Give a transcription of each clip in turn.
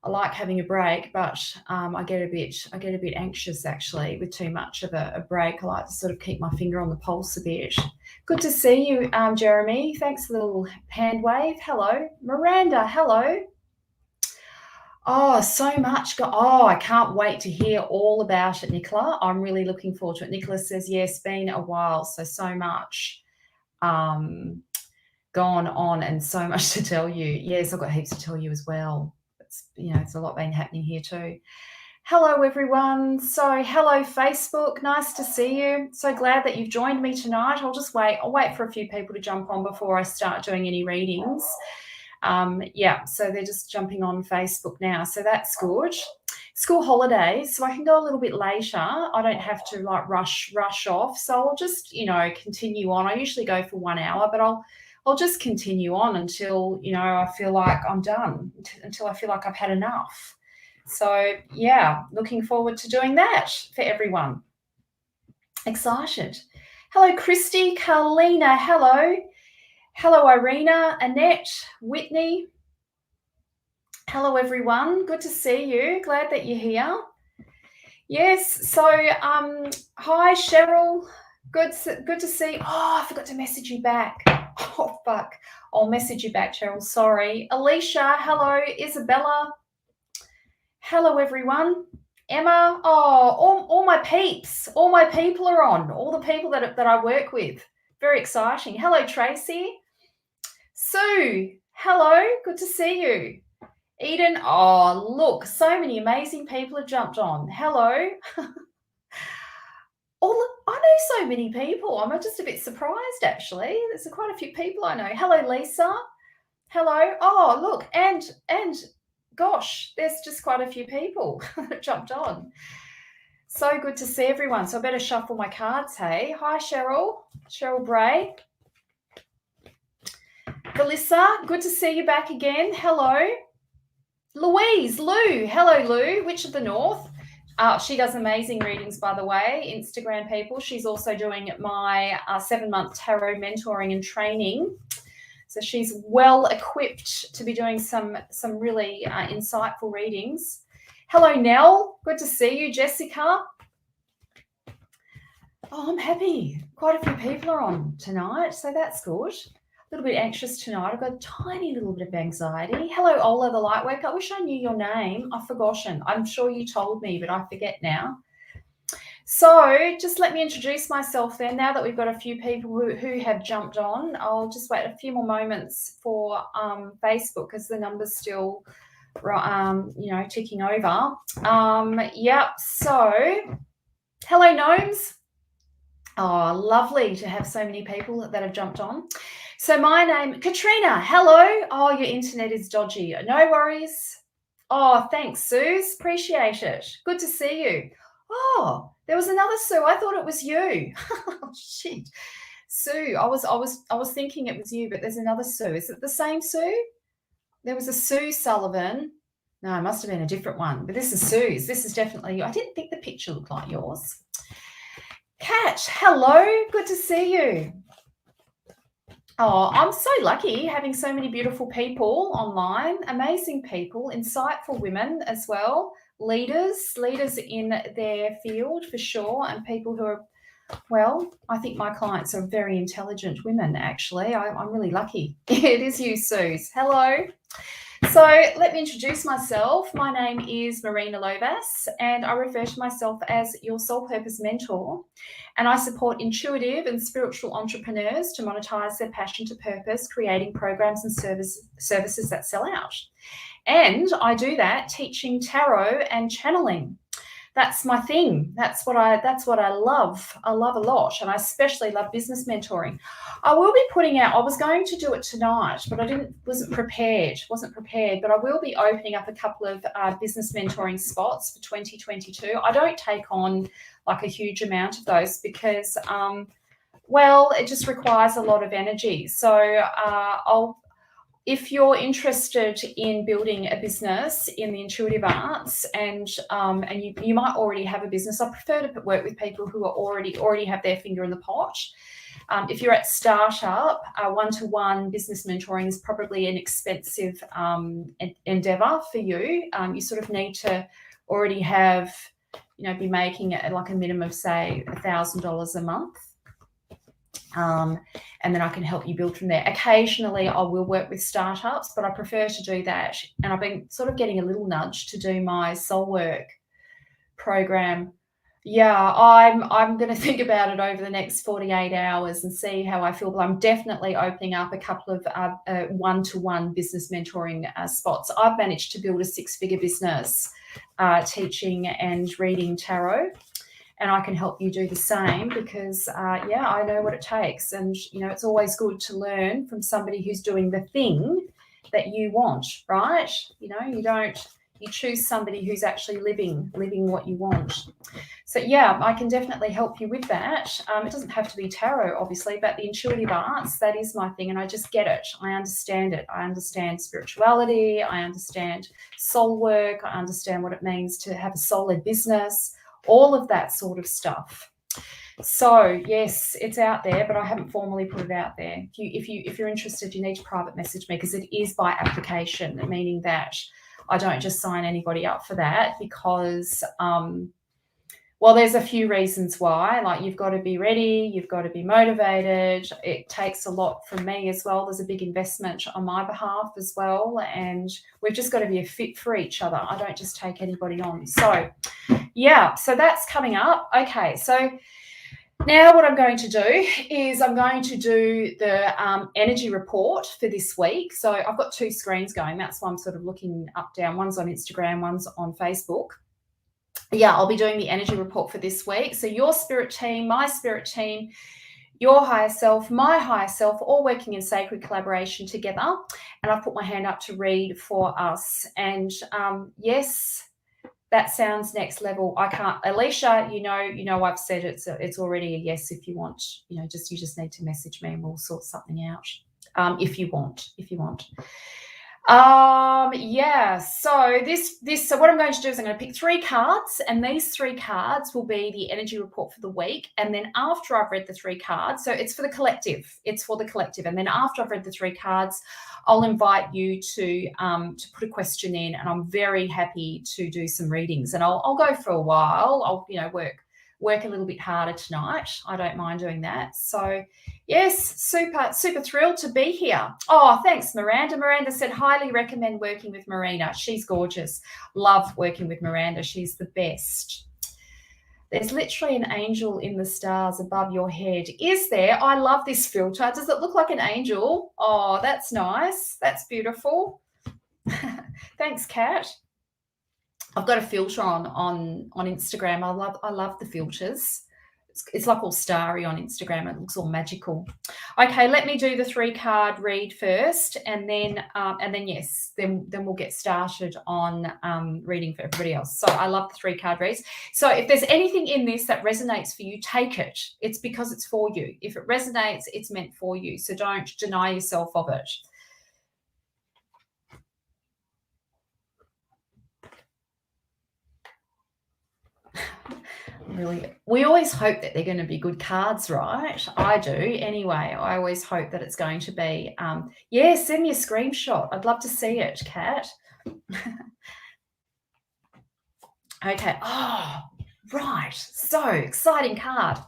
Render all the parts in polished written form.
I like having a break, but I get a bit anxious actually with too much of a break. I like to sort of keep my finger on the pulse a bit. Good to see you, Jeremy. Thanks for the little hand wave. Hello, Miranda. Hello. Oh, so much. Oh, I can't wait to hear all about it, Nicola. I'm really looking forward to it. Nicola says, yes, been a while, so much gone on and so much to tell you. Yes, I've got heaps to tell you as well. It's a lot been happening here too. Hello, everyone. So, hello, Facebook. Nice to see you. So glad that you've joined me tonight. I'll wait for a few people to jump on before I start doing any readings. So they're just jumping on Facebook now. So that's good. School holidays, so I can go a little bit later. I don't have to like rush off. So I'll just, continue on. I usually go for 1 hour, but I'll just continue on until, I feel like I'm done, until I feel like I've had enough. So, yeah, looking forward to doing that for everyone. Excited. Hello, Christy, Carlina, hello. Hello, Irina, Annette, Whitney. Hello, everyone. Good to see you. Glad that you're here. Yes, so hi, Cheryl. Good to see you. Oh, I forgot to message you back. Oh, fuck. I'll message you back, Cheryl. Sorry. Alicia, hello. Isabella. Hello, everyone. Emma. Oh, all my peeps. All my people are on. All the people that I work with. Very exciting. Hello, Tracy. Sue, hello, good to see you. Eden, oh, look, so many amazing people have jumped on. Hello. I know so many people. I'm just a bit surprised, actually. There's quite a few people I know. Hello, Lisa. Hello. Oh, look, and gosh, there's just quite a few people that jumped on. So good to see everyone. So I better shuffle my cards, hey. Hi, Cheryl Bray. Felissa, good to see you back again. Hello. Louise, Lou. Hello, Lou. Witch of the North. She does amazing readings, by the way, Instagram people. She's also doing my 7-month tarot mentoring and training. So she's well equipped to be doing some really insightful readings. Hello, Nell. Good to see you. Jessica. Oh, I'm happy. Quite a few people are on tonight, so that's good. A little bit anxious tonight. I've got a tiny little bit of anxiety. Hello, Ola the Lightworker. I wish I knew your name. I've forgotten. I'm sure you told me, but I forget now. So just let me introduce myself then. Now that we've got a few people who have jumped on, I'll just wait a few more moments for Facebook because the number's still, ticking over. So hello, Gnomes. Oh, lovely to have so many people that have jumped on. So my name, Katrina, hello. Oh, your internet is dodgy. No worries. Oh, thanks, Suze. Appreciate it. Good to see you. Oh, there was another Sue. I thought it was you. Oh, shit. Sue, I was thinking it was you, but there's another Sue. Is it the same Sue? There was a Sue Sullivan. No, it must have been a different one, but this is Sue's. This is definitely you. I didn't think the picture looked like yours. Kat, hello. Good to see you. Oh, I'm so lucky having so many beautiful people online, amazing people, insightful women as well, leaders in their field for sure, and people who are, well, I think my clients are very intelligent women, actually. I'm really lucky. It is you, Suze. Hello. So let me introduce myself. My name is Marina Lovas, and I refer to myself as your soul purpose mentor. And I support intuitive and spiritual entrepreneurs to monetize their passion to purpose, creating programs and services that sell out. And I do that teaching tarot and channeling. That's my thing. That's what I love. I love a lot, and I especially love business mentoring. I will be putting out, I was going to do it tonight, but wasn't prepared, but I will be opening up a couple of business mentoring spots for 2022. I don't take on like a huge amount of those because, it just requires a lot of energy. So if you're interested in building a business in the intuitive arts and you might already have a business, I prefer to work with people who are already have their finger in the pot. If you're at startup, one-to-one business mentoring is probably an expensive endeavor for you. You sort of need to already have, be making it like a minimum of, say, $1,000 a month. And then I can help you build from there. Occasionally I will work with startups, but I prefer to do that. And I've been sort of getting a little nudge to do my soul work program. Yeah, I'm going to think about it over the next 48 hours and see how I feel. But I'm definitely opening up a couple of one-to-one business mentoring spots. I've managed to build a 6-figure business teaching and reading tarot. And I can help you do the same because, I know what it takes. And, it's always good to learn from somebody who's doing the thing that you want, right? You choose somebody who's actually living what you want. So, I can definitely help you with that. It doesn't have to be tarot, obviously, but the intuitive arts, that is my thing. And I just get it. I understand it. I understand spirituality. I understand soul work. I understand what it means to have a soul-led business. All of that sort of stuff. So yes, it's out there, but I haven't formally put it out there. If you're interested, you need to private message me because it is by application, meaning that I don't just sign anybody up for that because there's a few reasons why. Like, you've got to be ready, you've got to be motivated. It takes a lot from me as well. There's a big investment on my behalf as well, and we've just got to be a fit for each other. I don't just take anybody on. So so that's coming up. Okay, so now what I'm going to do is I'm going to do the energy report for this week. So I've got 2 screens going. That's why I'm sort of looking up, down. One's on Instagram, one's on Facebook. I'll be doing the energy report for this week. So your spirit team, my spirit team, your higher self, my higher self, all working in sacred collaboration together. And I've put my hand up to read for us. And yes, that sounds next level. I can't, Alicia, I've said it's already a yes. If you want, you just need to message me and we'll sort something out. If you want. So what I'm going to do is I'm going to pick 3 cards, and these 3 cards will be the energy report for the week. And then after I've read the 3 cards, so it's for the collective. And then after I've read the 3 cards, I'll invite you to put a question in, and I'm very happy to do some readings. And I'll go for a while. I'll work a little bit harder tonight. I don't mind doing that. So yes, super thrilled to be here. Oh, thanks, Miranda. Miranda said, highly recommend working with Marina. She's gorgeous. Love working with Miranda. She's the best. There's literally an angel in the stars above your head. Is there? I love this filter. Does it look like an angel? Oh, that's nice. That's beautiful. Thanks, Kat. I've got a filter on Instagram. I love the filters. It's like all starry on Instagram. It looks all magical. Okay, let me do the 3-card read first, and then we'll get started on reading for everybody else. So I love the 3-card reads. So if there's anything in this that resonates for you, take it. It's because it's for you. If it resonates, it's meant for you. So don't deny yourself of it. Really, we always hope that they're going to be good cards, right? I do anyway. I always hope that it's going to be. Send me a screenshot. I'd love to see it, Kat. Okay. Oh, right. So exciting card.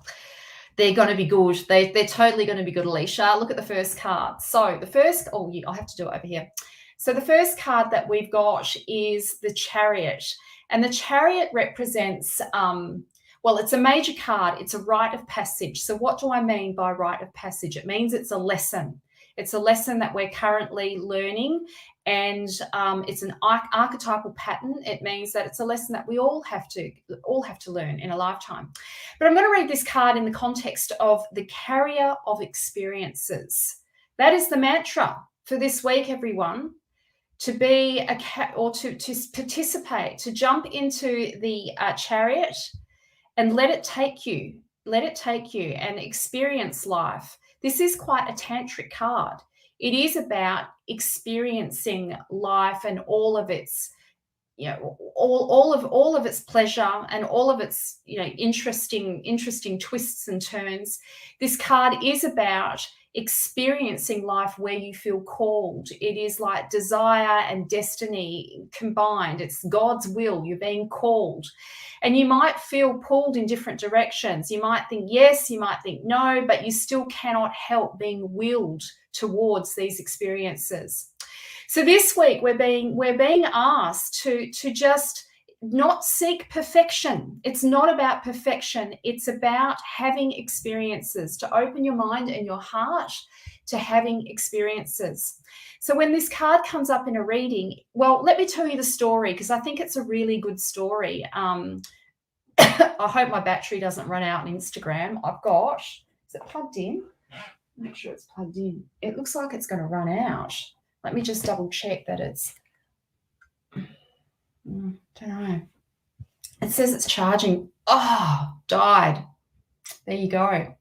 They're going to be good. They're totally going to be good, Alicia. Look at the first card. So the first, I'll have to do it over here. So the first card that we've got is the Chariot. And the Chariot represents, it's a major card. It's a rite of passage. So what do I mean by rite of passage? It means it's a lesson. It's a lesson that we're currently learning, and it's an archetypal pattern. It means that it's a lesson that we all have to learn in a lifetime. But I'm going to read this card in the context of the carrier of experiences. That is the mantra for this week, everyone. To be to participate, to jump into the chariot and let it take you and experience life. This is quite a tantric card. It is about experiencing life and all of its you know, all of its pleasure and all of its, you know, interesting twists and turns. This card is about experiencing life where you feel called. It is like desire and destiny combined. It's God's will. You're being called. And you might feel pulled in different directions. You might think yes, you might think no, but you still cannot help being willed towards these experiences. So this week we're being asked to just not seek perfection. It's not about perfection. It's about having experiences, to open your mind and your heart to having experiences. So when this card comes up in a reading, well, let me tell you the story, because I think it's a really good story. I hope my battery doesn't run out on Instagram. Is it plugged in? Make sure it's plugged in. It looks like it's going to run out. Let me just double check that it's, don't know. It says it's charging. Oh, died. There you go.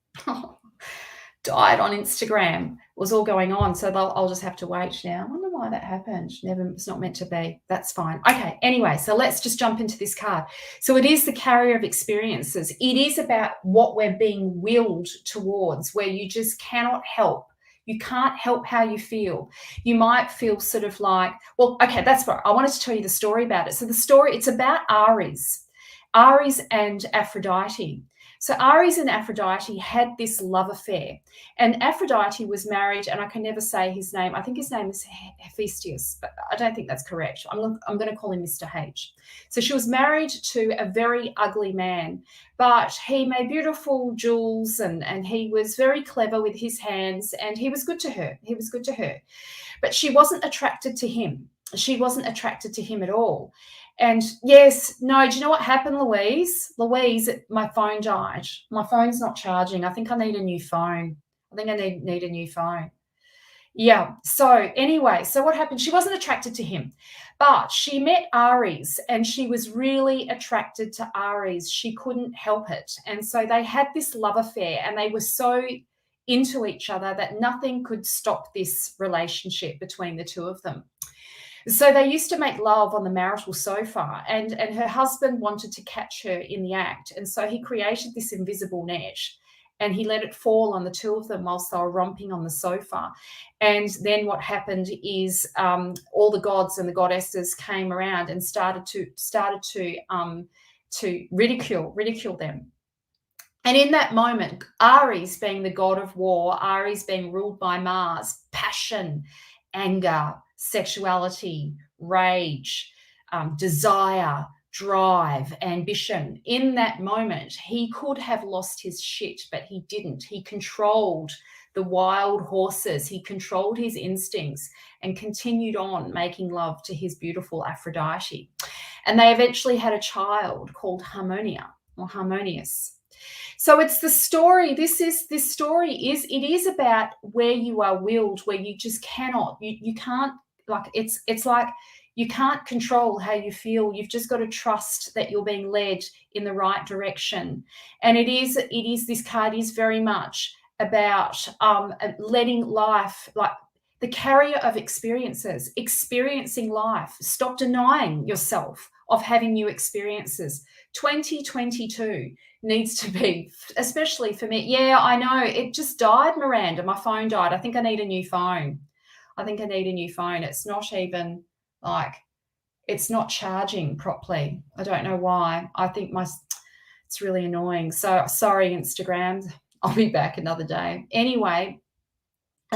Died on Instagram. It was all going on. So I'll just have to wait now. I wonder why that happened. It's not meant to be. That's fine. Okay. Anyway, so let's just jump into this card. So it is the carrier of experiences. It is about what we're being willed towards, where you just cannot help. You can't help how you feel. You might feel sort of like, well, okay, that's what I wanted to tell you the story about it. So the story, it's about Ares and Aphrodite. So Ares and Aphrodite had this love affair, and Aphrodite was married, and I can never say his name. I think his name is Hephaestus, but I don't think that's correct. I'm going to call him Mr. H. So she was married to a very ugly man, but he made beautiful jewels, and he was very clever with his hands, and he was good to her. He was good to her, but she wasn't attracted to him. She wasn't attracted to him at all. And yes, no, do you know what happened, Louise? Louise, my phone died. My phone's not charging. I think I need a new phone. I think I need a new phone. Yeah. So anyway, so what happened? She wasn't attracted to him, but she met Ares, and she was really attracted to Ares. She couldn't help it. And so they had this love affair, and they were so into each other that nothing could stop this relationship between the two of them. So they used to make love on the marital sofa, and her husband wanted to catch her in the act. And so he created this invisible net, and he let it fall on the two of them whilst they were romping on the sofa. And then what happened is all the gods and the goddesses came around and started to ridicule them. And in that moment, Ares, being the god of war, Ares being ruled by Mars, passion, anger, sexuality, rage, desire, drive, ambition. In that moment, he could have lost his shit, but he didn't. He controlled the wild horses. He controlled his instincts and continued on making love to his beautiful Aphrodite. And they eventually had a child called Harmonia, or Harmonious. So it's the story. This story is about where you are willed, where you just cannot, you can't, like, it's like you can't control how you feel. You've just got to trust that you're being led in the right direction. And this card is very much about letting life, like the carrier of experiences, experiencing life. Stop denying yourself of having new experiences. 2022 needs to be, especially for me. Yeah, I know. It just died, Miranda. My phone died. I think I need a new phone. It's not even like, it's not charging properly. I don't know why. I think it's really annoying. So sorry, Instagram. I'll be back another day. Anyway,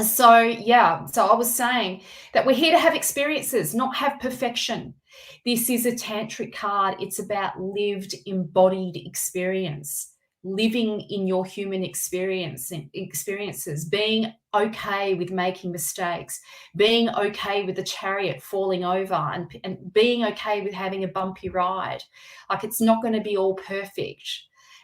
so yeah, so I was saying that we're here to have experiences, not have perfection. This is a tantric card. It's about lived, embodied experience, living in your human experiences, being okay with making mistakes, being okay with the chariot falling over, and being okay with having a bumpy ride. Like, it's not going to be all perfect.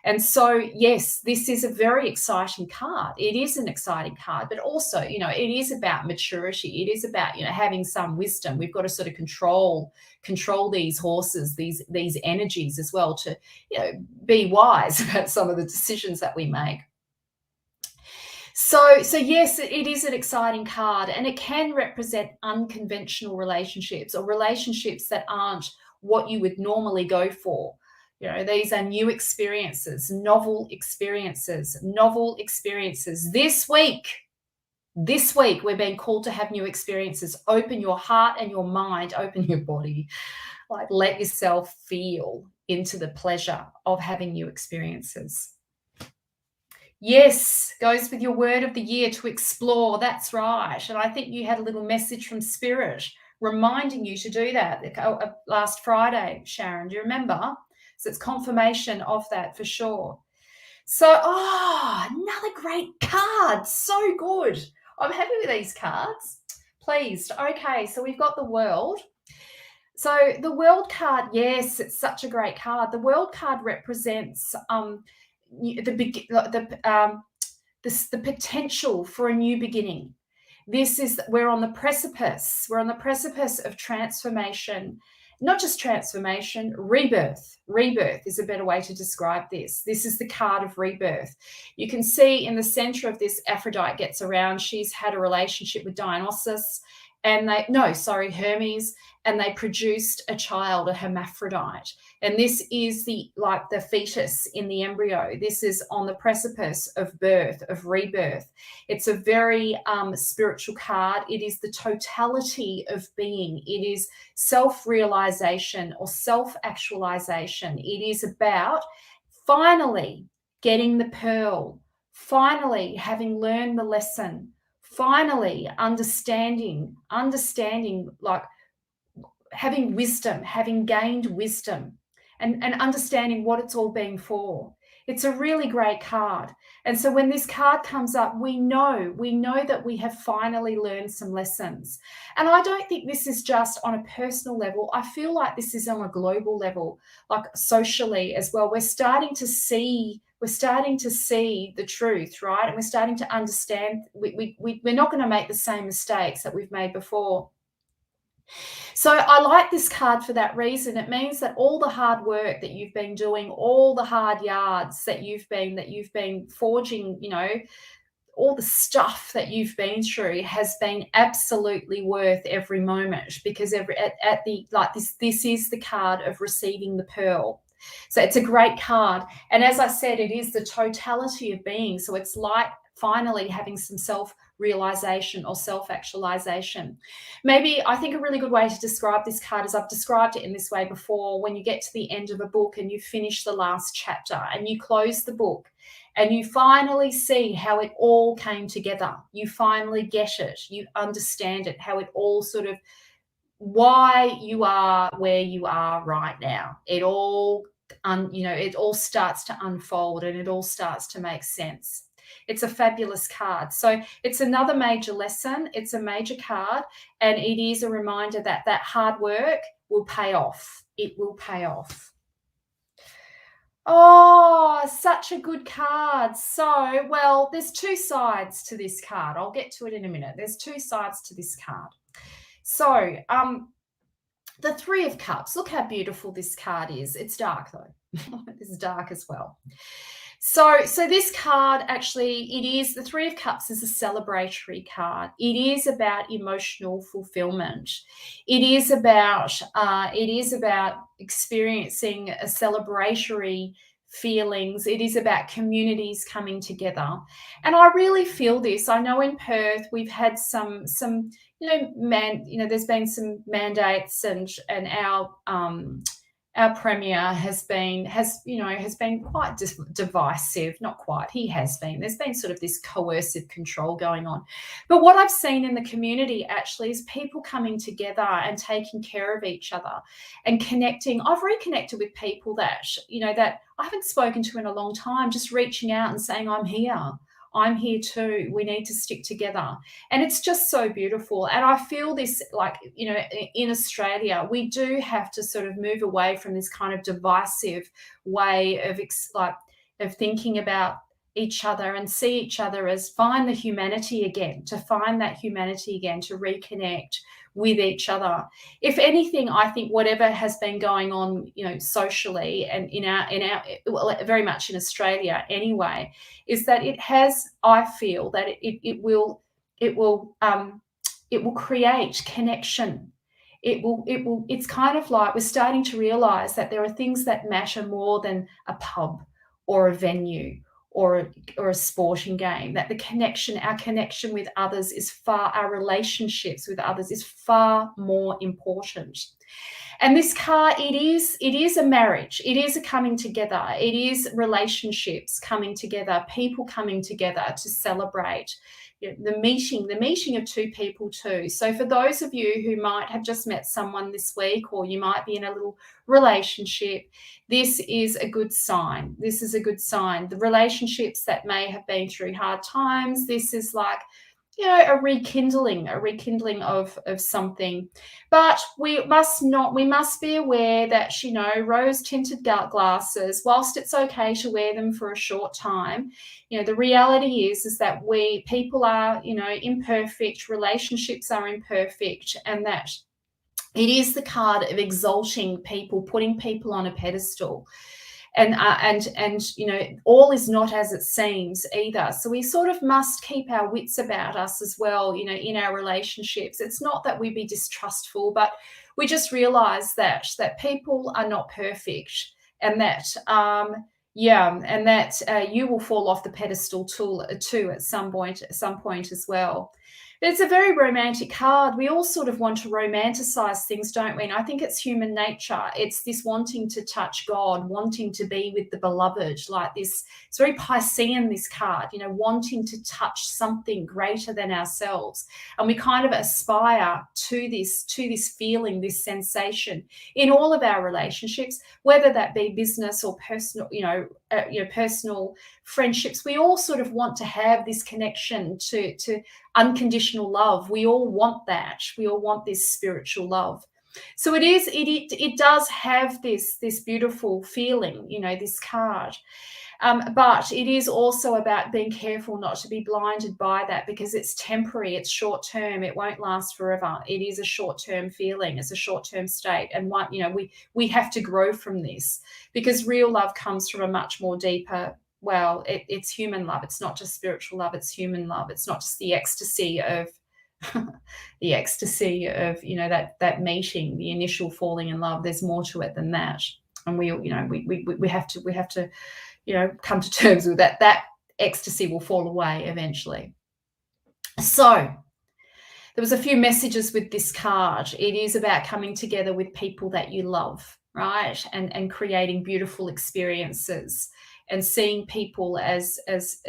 And so, yes, this is a very exciting card. It is an exciting card, but also, it is about maturity. It is about, having some wisdom. We've got to sort of control these horses, these energies as well, to, be wise about some of the decisions that we make. So yes, it is an exciting card, and it can represent unconventional relationships, or relationships that aren't what you would normally go for. You know, these are new experiences, novel experiences, novel experiences. This week, we're being called to have new experiences. Open your heart and your mind, open your body. Like, let yourself feel into the pleasure of having new experiences. Yes, goes with your word of the year, to explore. That's right. And I think you had a little message from Spirit reminding you to do that last Friday, Sharon. Do you remember? So it's confirmation of that for sure. So, another great card. So good. I'm happy with these cards. Pleased. Okay, so we've got the World. So the World card, yes, it's such a great card. The World card represents the potential for a new beginning. We're on the precipice. We're on the precipice of transformation. Not just transformation, rebirth. Rebirth is a better way to describe this. This is the card of rebirth. You can see in the center of this, Aphrodite gets around. She's had a relationship with Dionysus, Hermes, and they produced a child, a hermaphrodite. And this is the fetus in the embryo. This is on the precipice of birth, of rebirth. It's a very spiritual card. It is the totality of being. It is self-realization or self-actualization. It is about finally getting the pearl, finally having learned the lesson, finally understanding, like having wisdom, having gained wisdom, and understanding what it's all been for. It's a really great card. And so when this card comes up, we know that we have finally learned some lessons. And I don't think this is just on a personal level. I feel like this is on a global level, like socially as well. We're starting to see the truth, right? And we're starting to understand we're not going to make the same mistakes that we've made before. So I like this card for that reason. It means that all the hard work that you've been doing, all the hard yards that you've been forging, you know, all the stuff that you've been through has been absolutely worth every moment, because this is the card of receiving the pearl. So it's a great card. And as I said, it is the totality of being. So it's like finally having some self-realization or self-actualization. Maybe I think a really good way to describe this card is, I've described it in this way before, when you get to the end of a book and you finish the last chapter and you close the book and you finally see how it all came together. You finally get it. You understand it, how it all sort of, why you are where you are right now. It all, it all starts to unfold and it all starts to make sense. It's a fabulous card. So it's another major lesson. It's a major card, and it is a reminder that that hard work will pay off. It will pay off. Oh, such a good card. So, well, there's two sides to this card. I'll get to it in a minute. There's two sides to this card. So, the Three of Cups. Look how beautiful this card is. It's dark though. It's dark as well. So this card, actually, it is, the Three of Cups is a celebratory card. It is about emotional fulfillment. It is about experiencing a celebratory feelings. It is about communities coming together. And I really feel this. I know in Perth we've had some there's been some mandates, and our premier has been quite divisive. Not quite, he has been. There's been sort of this coercive control going on. But what I've seen in the community actually is people coming together and taking care of each other and connecting. I've reconnected with people that I haven't spoken to in a long time, just reaching out and saying, I'm here too. We need to stick together. And it's just so beautiful. And I feel this, in Australia, we do have to sort of move away from this kind of divisive way of thinking about each other and see each other as find that humanity again, to reconnect with each other. If anything, I think whatever has been going on, socially and very much in Australia anyway, is that I feel that it will create connection. it's kind of like we're starting to realize that there are things that matter more than a pub or a venue or a sporting game, that our connection with others our relationships with others is far more important. And this card, it is a marriage. It is a coming together. It is relationships coming together, people coming together to celebrate the meeting of two people too. So for those of you who might have just met someone this week, or you might be in a little relationship, this is a good sign. This is a good sign. The relationships that may have been through hard times, this is like, a rekindling of something. But we must be aware that, rose tinted glasses, whilst it's okay to wear them for a short time, the reality is that people are, imperfect, relationships are imperfect, and that it is the card of exalting people, putting people on a pedestal. And all is not as it seems either. So we sort of must keep our wits about us as well, in our relationships. It's not that we be distrustful, but we just realize that people are not perfect, and that you will fall off the pedestal too at some point as well. It's a very romantic card. We all sort of want to romanticize things, don't we? And I think it's human nature. It's this wanting to touch God, wanting to be with the beloved, like this. It's very Piscean, this card, wanting to touch something greater than ourselves. And we kind of aspire to this feeling, this sensation in all of our relationships, whether that be business or personal, personal friendships. We all sort of want to have this connection to unconditional love. We all want that. We all want this spiritual love. So it does have this beautiful feeling, this card. But it is also about being careful not to be blinded by that, because it's temporary, it's short term, it won't last forever. It is a short term feeling, it's a short term state, and we have to grow from this, because real love comes from a much more deeper. Well, it's human love. It's not just spiritual love. It's human love. It's not just the ecstasy of that meeting, the initial falling in love. There's more to it than that, and we have to come to terms with that. That ecstasy will fall away eventually. So there was a few messages with this card. It is about coming together with people that you love, right, and creating beautiful experiences, and seeing people as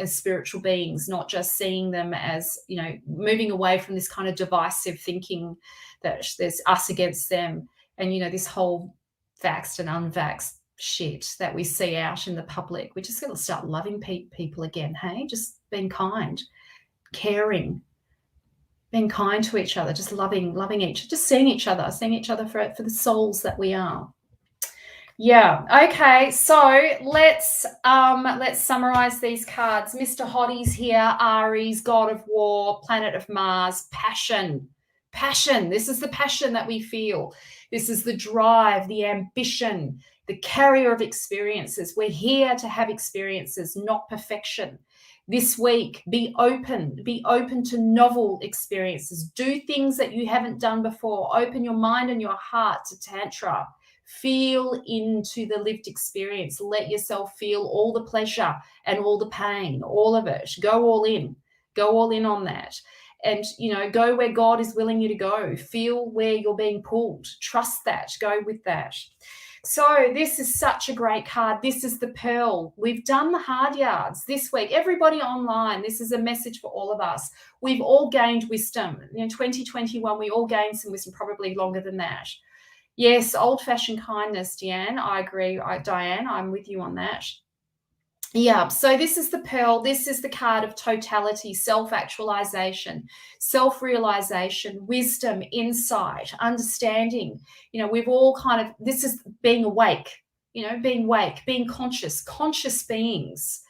spiritual beings, not just seeing them as, moving away from this kind of divisive thinking that there's us against them, and, this whole vaxxed and unvaxxed shit that we see out in the public. We're just going to start loving people again, hey? Just being kind, caring, being kind to each other, just loving just seeing each other for the souls that we are. Yeah. Okay. So let's summarize these cards. Mr. Hotties here. Aries, God of War, Planet of Mars, passion. This is the passion that we feel. This is the drive, the ambition, the carrier of experiences. We're here to have experiences, not perfection. This week, be open to novel experiences. Do things that you haven't done before. Open your mind and your heart to Tantra. Feel into the lived experience. Let yourself feel all the pleasure and all the pain, all of it. Go all in on that. And, go where God is willing you to go. Feel where you're being pulled. Trust that. Go with that. So this is such a great card. This is the Pearl. We've done the hard yards this week. Everybody online, this is a message for all of us. We've all gained wisdom. In 2021, we all gained some wisdom, probably longer than that. Yes, old-fashioned kindness, Deanne. I agree. Diane, I'm with you on that. Yeah, so this is the Pearl. This is the card of totality, self-actualization, self-realization, wisdom, insight, understanding. We've all this is being awake, being conscious beings.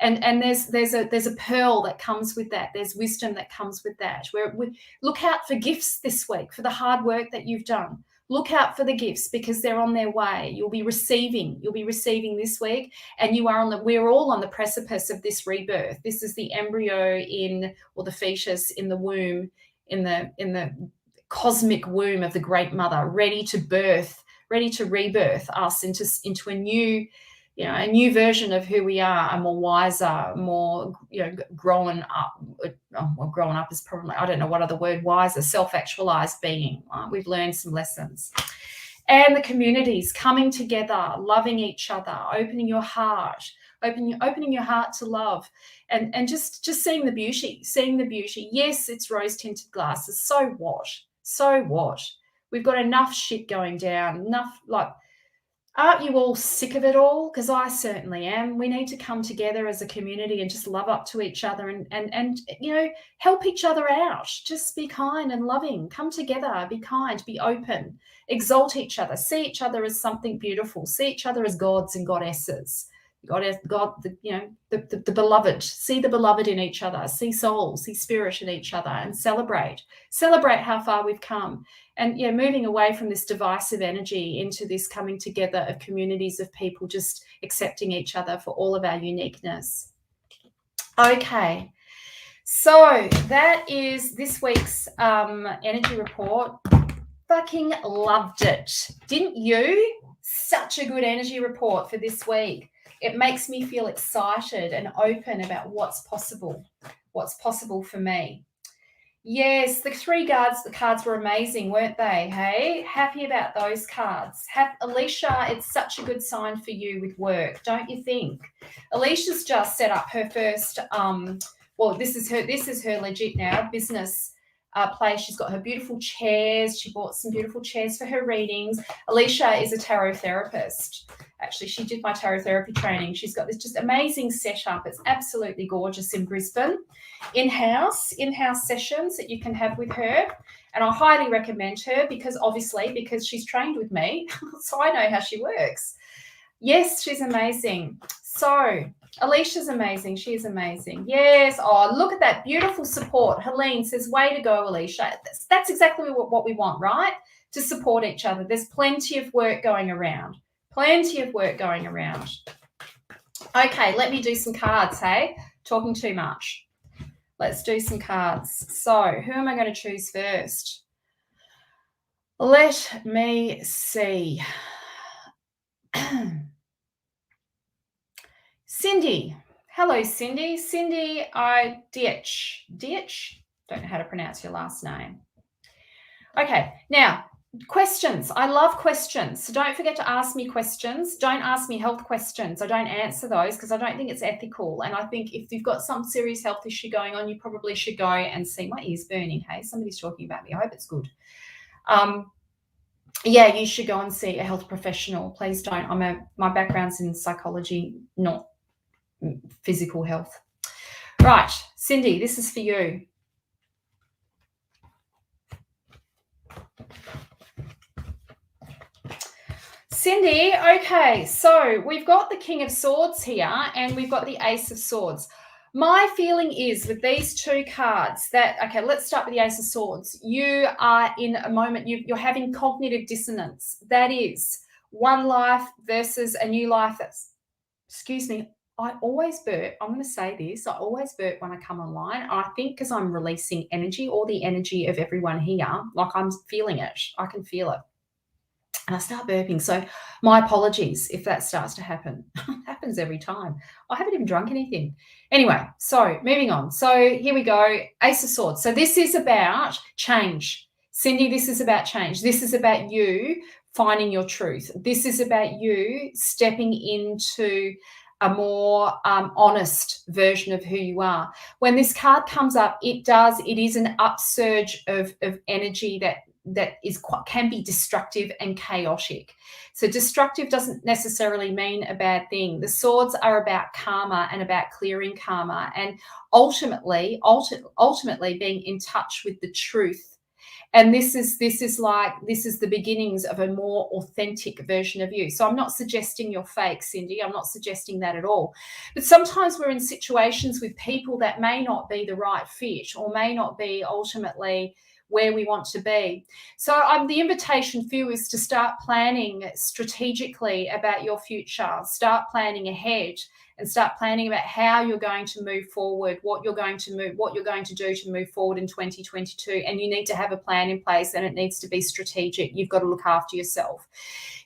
And there's a pearl that comes with that. There's wisdom that comes with that. We look out for gifts this week, for the hard work that you've done. Look out for the gifts, because they're on their way. You'll be receiving this week, and we're all on the precipice of this rebirth. This is the embryo or the fetus in the womb, in the cosmic womb of the Great Mother, ready to rebirth us into a new, a new version of who we are, a more wiser, more, growing up. Well, growing up is probably, I don't know what other word, wiser, self-actualized being. We've learned some lessons. And the communities coming together, loving each other, opening your heart to love, and just seeing the beauty. Yes, it's rose-tinted glasses. So what? We've got enough shit going down, aren't you all sick of it all? Because I certainly am. We need to come together as a community and just love up to each other and help each other out. Just be kind and loving. Come together, be kind, be open, exalt each other, see each other as something beautiful, see each other as gods and goddesses. The beloved, see the beloved in each other, see soul, see spirit in each other, and celebrate how far we've come. And moving away from this divisive energy into this coming together of communities of people just accepting each other for all of our uniqueness. Okay, so that is this week's energy report. Fucking loved it, didn't you? Such a good energy report for this week. It makes me feel excited and open about what's possible for me. Yes, the cards were amazing, weren't they? Hey, happy about those cards. Alicia, it's such a good sign for you with work, don't you think? Alicia's just set up her first, this is her legit now business place. She's got her beautiful chairs. She bought some beautiful chairs for her readings. Alicia is a tarot therapist. Actually, she did my tarot therapy training. She's got this just amazing setup. It's absolutely gorgeous in Brisbane. In-house sessions that you can have with her. And I highly recommend her because she's trained with me, so I know how she works. Yes, she's amazing. So Alicia's amazing. She is amazing. Yes. Oh, look at that beautiful support. Helene says, way to go, Alicia. That's exactly what we want, right? To support each other. There's plenty of work going around. Okay, let me do some cards, hey? Talking too much. Let's do some cards. So who am I going to choose first? Let me see. Cindy. Hello, Cindy. Cindy Dietsch. Don't know how to pronounce your last name. Okay, now, questions. I love questions. So don't forget to ask me questions. Don't ask me health questions. I don't answer those because I don't think it's ethical. And I think if you've got some serious health issue going on, you probably should go and see. My ear's burning. Hey, somebody's talking about me. I hope it's good. You should go and see a health professional. Please don't. My background's in psychology, not physical health. Right, Cindy, this is for you. Cindy, okay, so we've got the King of Swords here and we've got the Ace of Swords. My feeling is with these two cards that, okay, let's start with the Ace of Swords. You are in a moment, you're having cognitive dissonance. That is one life versus a new life. I always burp. I'm going to say this. I always burp when I come online. I think because I'm releasing energy, or the energy of everyone here, like I'm feeling it. I can feel it. And I start burping. So my apologies if that starts to happen. It happens every time. I haven't even drunk anything. Anyway, so moving on. So here we go. Ace of Swords. So this is about change. Cindy, this is about change. This is about you finding your truth. This is about you stepping into a more honest version of who you are. When this card comes up, it is an upsurge of energy that can be destructive and chaotic. So destructive doesn't necessarily mean a bad thing. The swords are about karma and about clearing karma and ultimately being in touch with the truth. And this is the beginnings of a more authentic version of you. So I'm not suggesting you're fake, Cindy. I'm not suggesting that at all. But sometimes we're in situations with people that may not be the right fit or may not be ultimately where we want to be. So the invitation for you is to start planning strategically about your future, start planning ahead, and start planning about how you're going to move forward, what you're going to do to move forward in 2022. And you need to have a plan in place, and it needs to be strategic. You've got to look after yourself.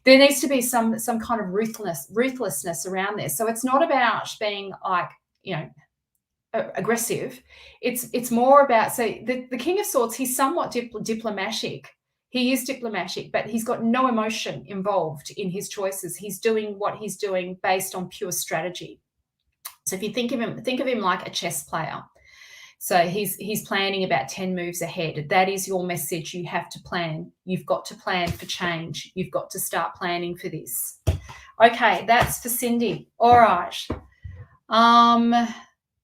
There needs to be some kind of ruthlessness around this. So it's not about being like, aggressive. It's more about, so the King of Swords, he's somewhat diplomatic. He is diplomatic, but he's got no emotion involved in his choices. He's doing what he's doing based on pure strategy. So if you think of him like a chess player. So he's planning about 10 moves ahead. That is your message. You have to plan. You've got to plan for change. You've got to start planning for this. Okay, that's for Cindy. All right.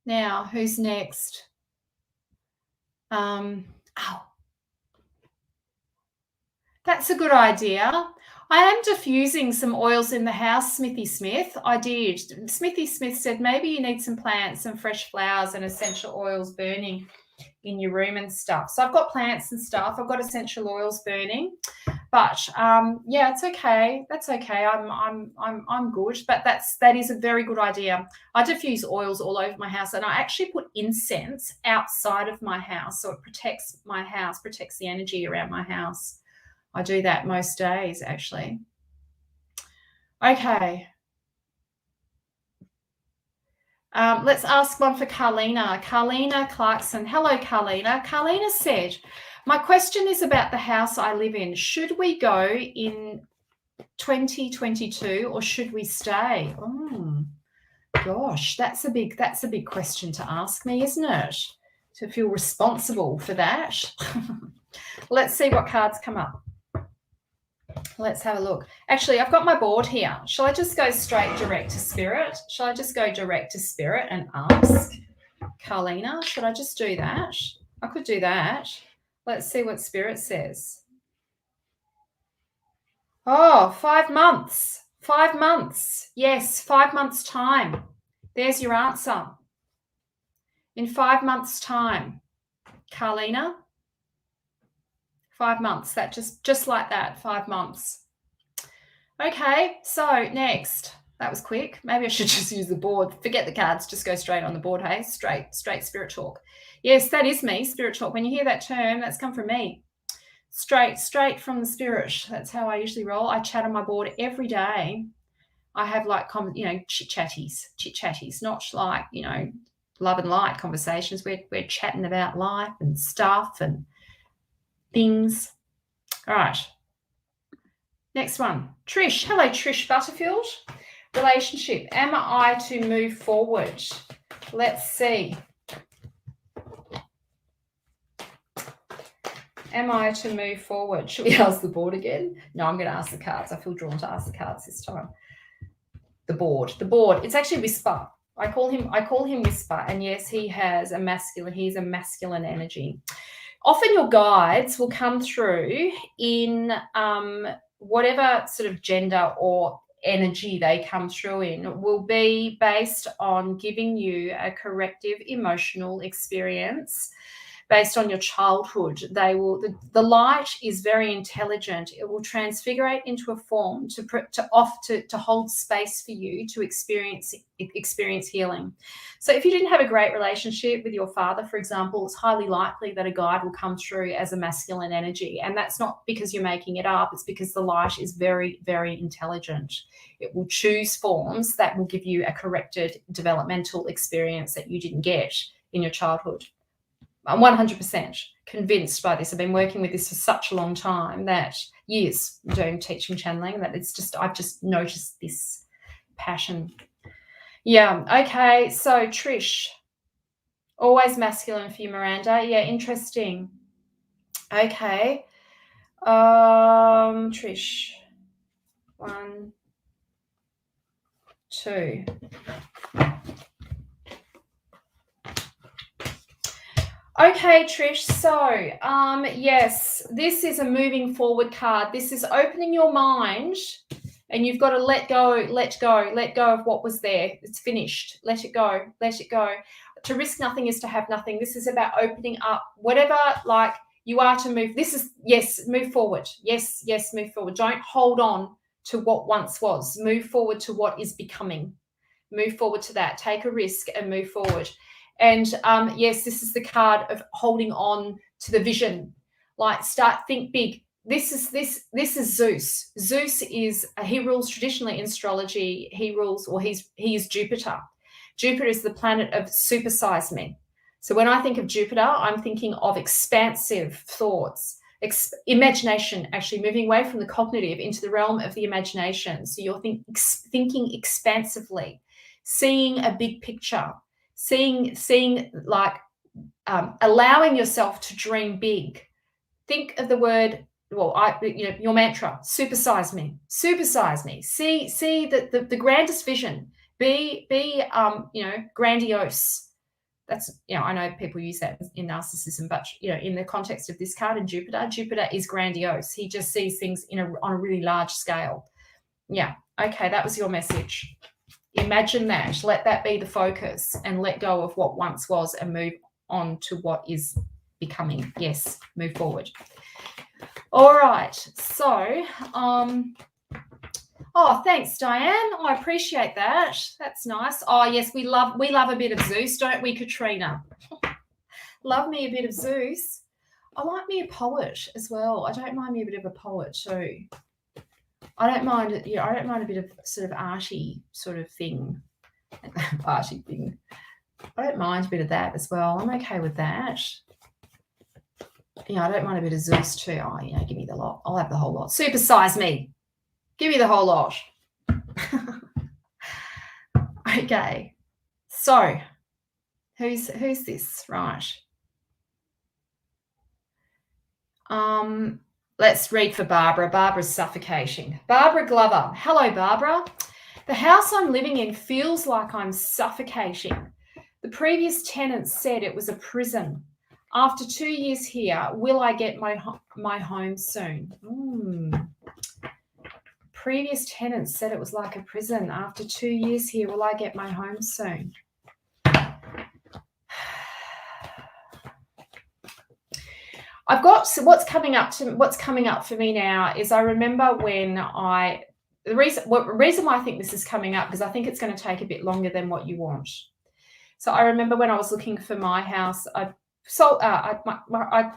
Now, who's next? That's a good idea. I am diffusing some oils in the house, Smithy Smith. I did. Smithy Smith said maybe you need some plants, some fresh flowers and essential oils burning in your room and stuff. So I've got plants and stuff. I've got essential oils burning. But yeah, it's okay. That's okay. I'm good. But that is a very good idea. I diffuse oils all over my house, and I actually put incense outside of my house, so it protects my house, protects the energy around my house. I do that most days, actually. Okay. Let's ask one for Carlina. Carlina Clarkson. Hello, Carlina. Carlina said, my question is about the house I live in. Should we go in 2022 or should we stay? Oh, gosh, that's a big question to ask me, isn't it? To feel responsible for that. Let's see what cards come up. Let's have a look. Actually, I've got my board here. Shall I just go straight direct to Spirit? Shall I just go direct to Spirit and ask Carlina? Should I just do that? I could do that. Let's see what Spirit says. Oh, 5 months. 5 months. Yes, 5 months' time. There's your answer. In 5 months' time, Carlina. 5 months. That just like that, 5 months. Okay, so next. That was quick. Maybe I should just use the board. Forget the cards. Just go straight on the board, hey? Straight Spirit Talk. Yes, that is me, Spirit Talk. When you hear that term, that's come from me. Straight from the spirit. That's how I usually roll. I chat on my board every day. I have like, chit-chatties, not like, love and light conversations. We're chatting about life and stuff and things. All right. Next one. Trish. Hello, Trish Butterfield. Relationship. Am I to move forward? Let's see. Am I to move forward? Should we ask the board again? No, I'm going to ask the cards. I feel drawn to ask the cards this time. The board. It's actually Whisper. I call him Whisper. And yes, he's a masculine energy. Often your guides will come through in whatever sort of gender or energy they come through in will be based on giving you a corrective emotional experience based on your childhood. The light is very intelligent. It will transfigurate into a form to hold space for you to experience healing. So if you didn't have a great relationship with your father, for example, it's highly likely that a guide will come through as a masculine energy. And that's not because you're making it up. It's because the light is very, very intelligent. It will choose forms that will give you a corrected developmental experience that you didn't get in your childhood. I'm 100% convinced by this. I've been working with this for such a long time, that years doing teaching channeling, that I've just noticed this passion. Yeah. Okay. So Trish, always masculine for you, Miranda. Yeah. Interesting. Okay. Trish, 1, 2. Okay, Trish, so yes, this is a moving forward card. This is opening your mind, and you've got to let go of what was there. It's finished. Let it go. To risk nothing is to have nothing. This is about opening up whatever, like, You are to move. This is, yes, move forward. Yes, yes, move forward. Don't hold on to what once was. Move forward to what is becoming. Move forward to that. Take a risk and move forward. And yes, this is the card of holding on to the vision. Like, think big. This is Zeus. Zeus is he rules traditionally in astrology. He is Jupiter. Jupiter is the planet of supersize me. So when I think of Jupiter, I'm thinking of expansive thoughts, imagination, actually moving away from the cognitive into the realm of the imagination. So you're thinking expansively, seeing a big picture, seeing like allowing yourself to dream big. Think of the word, your mantra, supersize me. See the grandest vision. Be grandiose. That's, I know people use that in narcissism, but in the context of this card in Jupiter is grandiose. He just sees things on a really large scale. Yeah. Okay, that was your message. Imagine that. Let that be the focus and let go of what once was and move on to what is becoming. Yes, move forward. All right. So, oh, thanks, Diane. I appreciate that. That's nice. Oh, yes, we love a bit of Zeus, don't we, Katrina? Love me a bit of Zeus. I like me a poet as well. I don't mind me a bit of a poet too. I don't mind it. I don't mind a bit of sort of arty sort of thing. Arty thing. I don't mind a bit of that as well. I'm okay with that. I don't mind a bit of Zeus too. Oh, give me the lot. I'll have the whole lot. Supersize me. Give me the whole lot. Okay. So, who's this? Right. Let's read for Barbara. Barbara's suffocating. Barbara Glover. Hello, Barbara. The house I'm living in feels like I'm suffocating. The previous tenants said it was a prison. After 2 years here, will I get my home soon? Previous tenants said it was like a prison. After 2 years here, will I get my home soon? I've got, so what's coming up for me now is, I remember when the reason why I think this is coming up, because I think it's going to take a bit longer than what you want. So I remember when I was looking for my house, I'd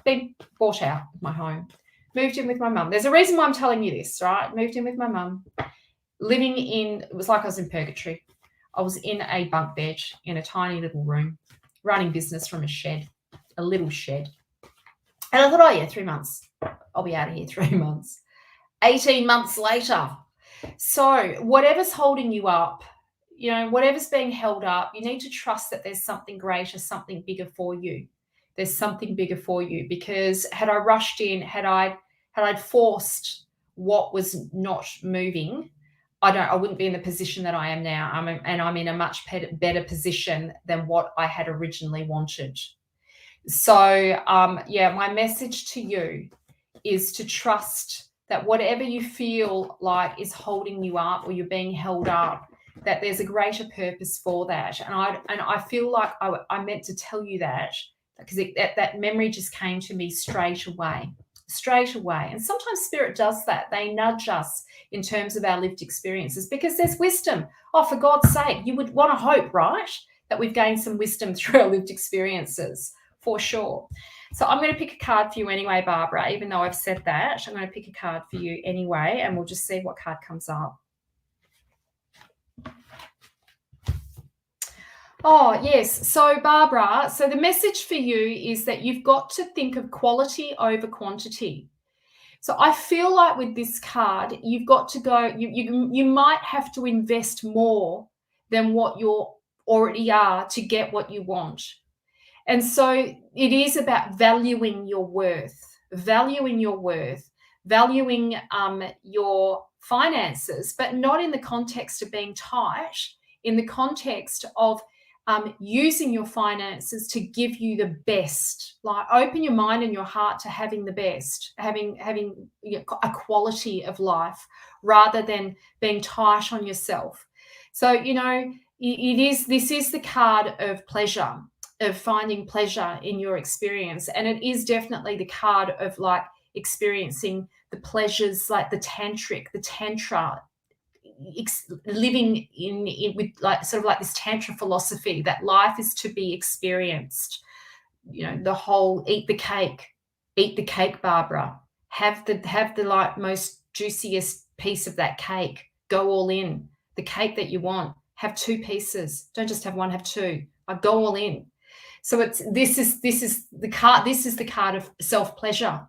been bought out of my home, moved in with my mum. There's a reason why I'm telling you this, right? Moved in with my mum, it was like I was in purgatory. I was in a bunk bed in a tiny little room, running business from a little shed. And I thought, 3 months. I'll be out of here 3 months. 18 months later. So whatever's holding you up, whatever's being held up, you need to trust that there's something greater, something bigger for you. There's something bigger for you, because had I rushed in, had I forced what was not moving, I wouldn't be in the position that I am now. I'm in a much better position than what I had originally wanted. So, my message to you is to trust that whatever you feel like is holding you up, or you're being held up, that there's a greater purpose for that. And I feel like I meant to tell you that, because that memory just came to me straight away. And sometimes Spirit does that. They nudge us in terms of our lived experiences, because there's wisdom. Oh, for God's sake, you would want to hope, right, that we've gained some wisdom through our lived experiences, for sure. So I'm going to pick a card for you anyway, Barbara, even though I've said that. I'm going to pick a card for you anyway, and we'll just see what card comes up. Oh, yes. So, Barbara, so the message for you is that you've got to think of quality over quantity. So I feel like with this card, you've got to go, you might have to invest more than what you already are to get what you want. And so it is about valuing your worth, valuing your finances, but not in the context of being tight, in the context of using your finances to give you the best. Like, open your mind and your heart to having the best, having a quality of life, rather than being tight on yourself. So, this is the card of pleasure, of finding pleasure in your experience. And it is definitely the card of like experiencing the pleasures, like the tantra, living in with like sort of like this tantra philosophy that life is to be experienced. You know, the whole eat the cake, Barbara. Have the like most juiciest piece of that cake. Go all in. The cake that you want, have 2 pieces. Don't just have one, have 2. Like go all in. So this is the card of self-pleasure.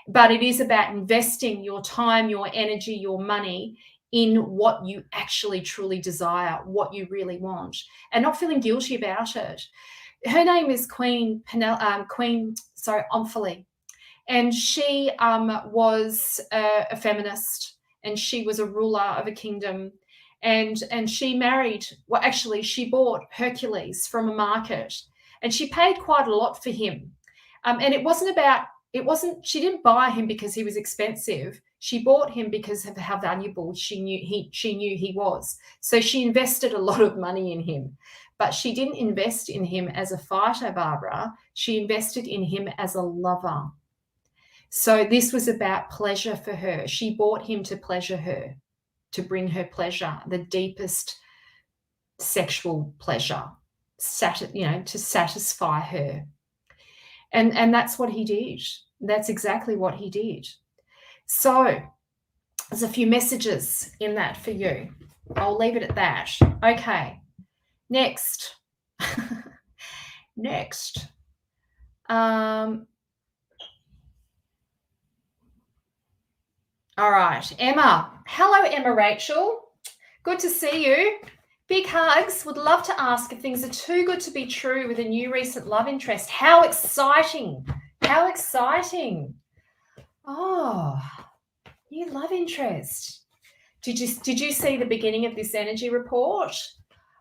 But it is about investing your time, your energy, your money in what you actually truly desire, what you really want, and not feeling guilty about it. Her name is Queen Omphale, and she was a feminist, and she was a ruler of a kingdom, and she married. Well, actually, she bought Hercules from a market, and she paid quite a lot for him. And she didn't buy him because he was expensive. She bought him because of how valuable she knew he was. So she invested a lot of money in him. But she didn't invest in him as a fighter, Barbara. She invested in him as a lover. So this was about pleasure for her. She bought him to pleasure her, to bring her pleasure, the deepest sexual pleasure, to satisfy her. And that's what he did. That's exactly what he did. So there's a few messages in that for you. I'll leave it at that. Okay. Next. All right, Emma. Hello, Emma Rachel. Good to see you. Big hugs. Would love to ask if things are too good to be true with a new recent love interest. How exciting. How exciting. Oh, new love interest. Did you see the beginning of this energy report?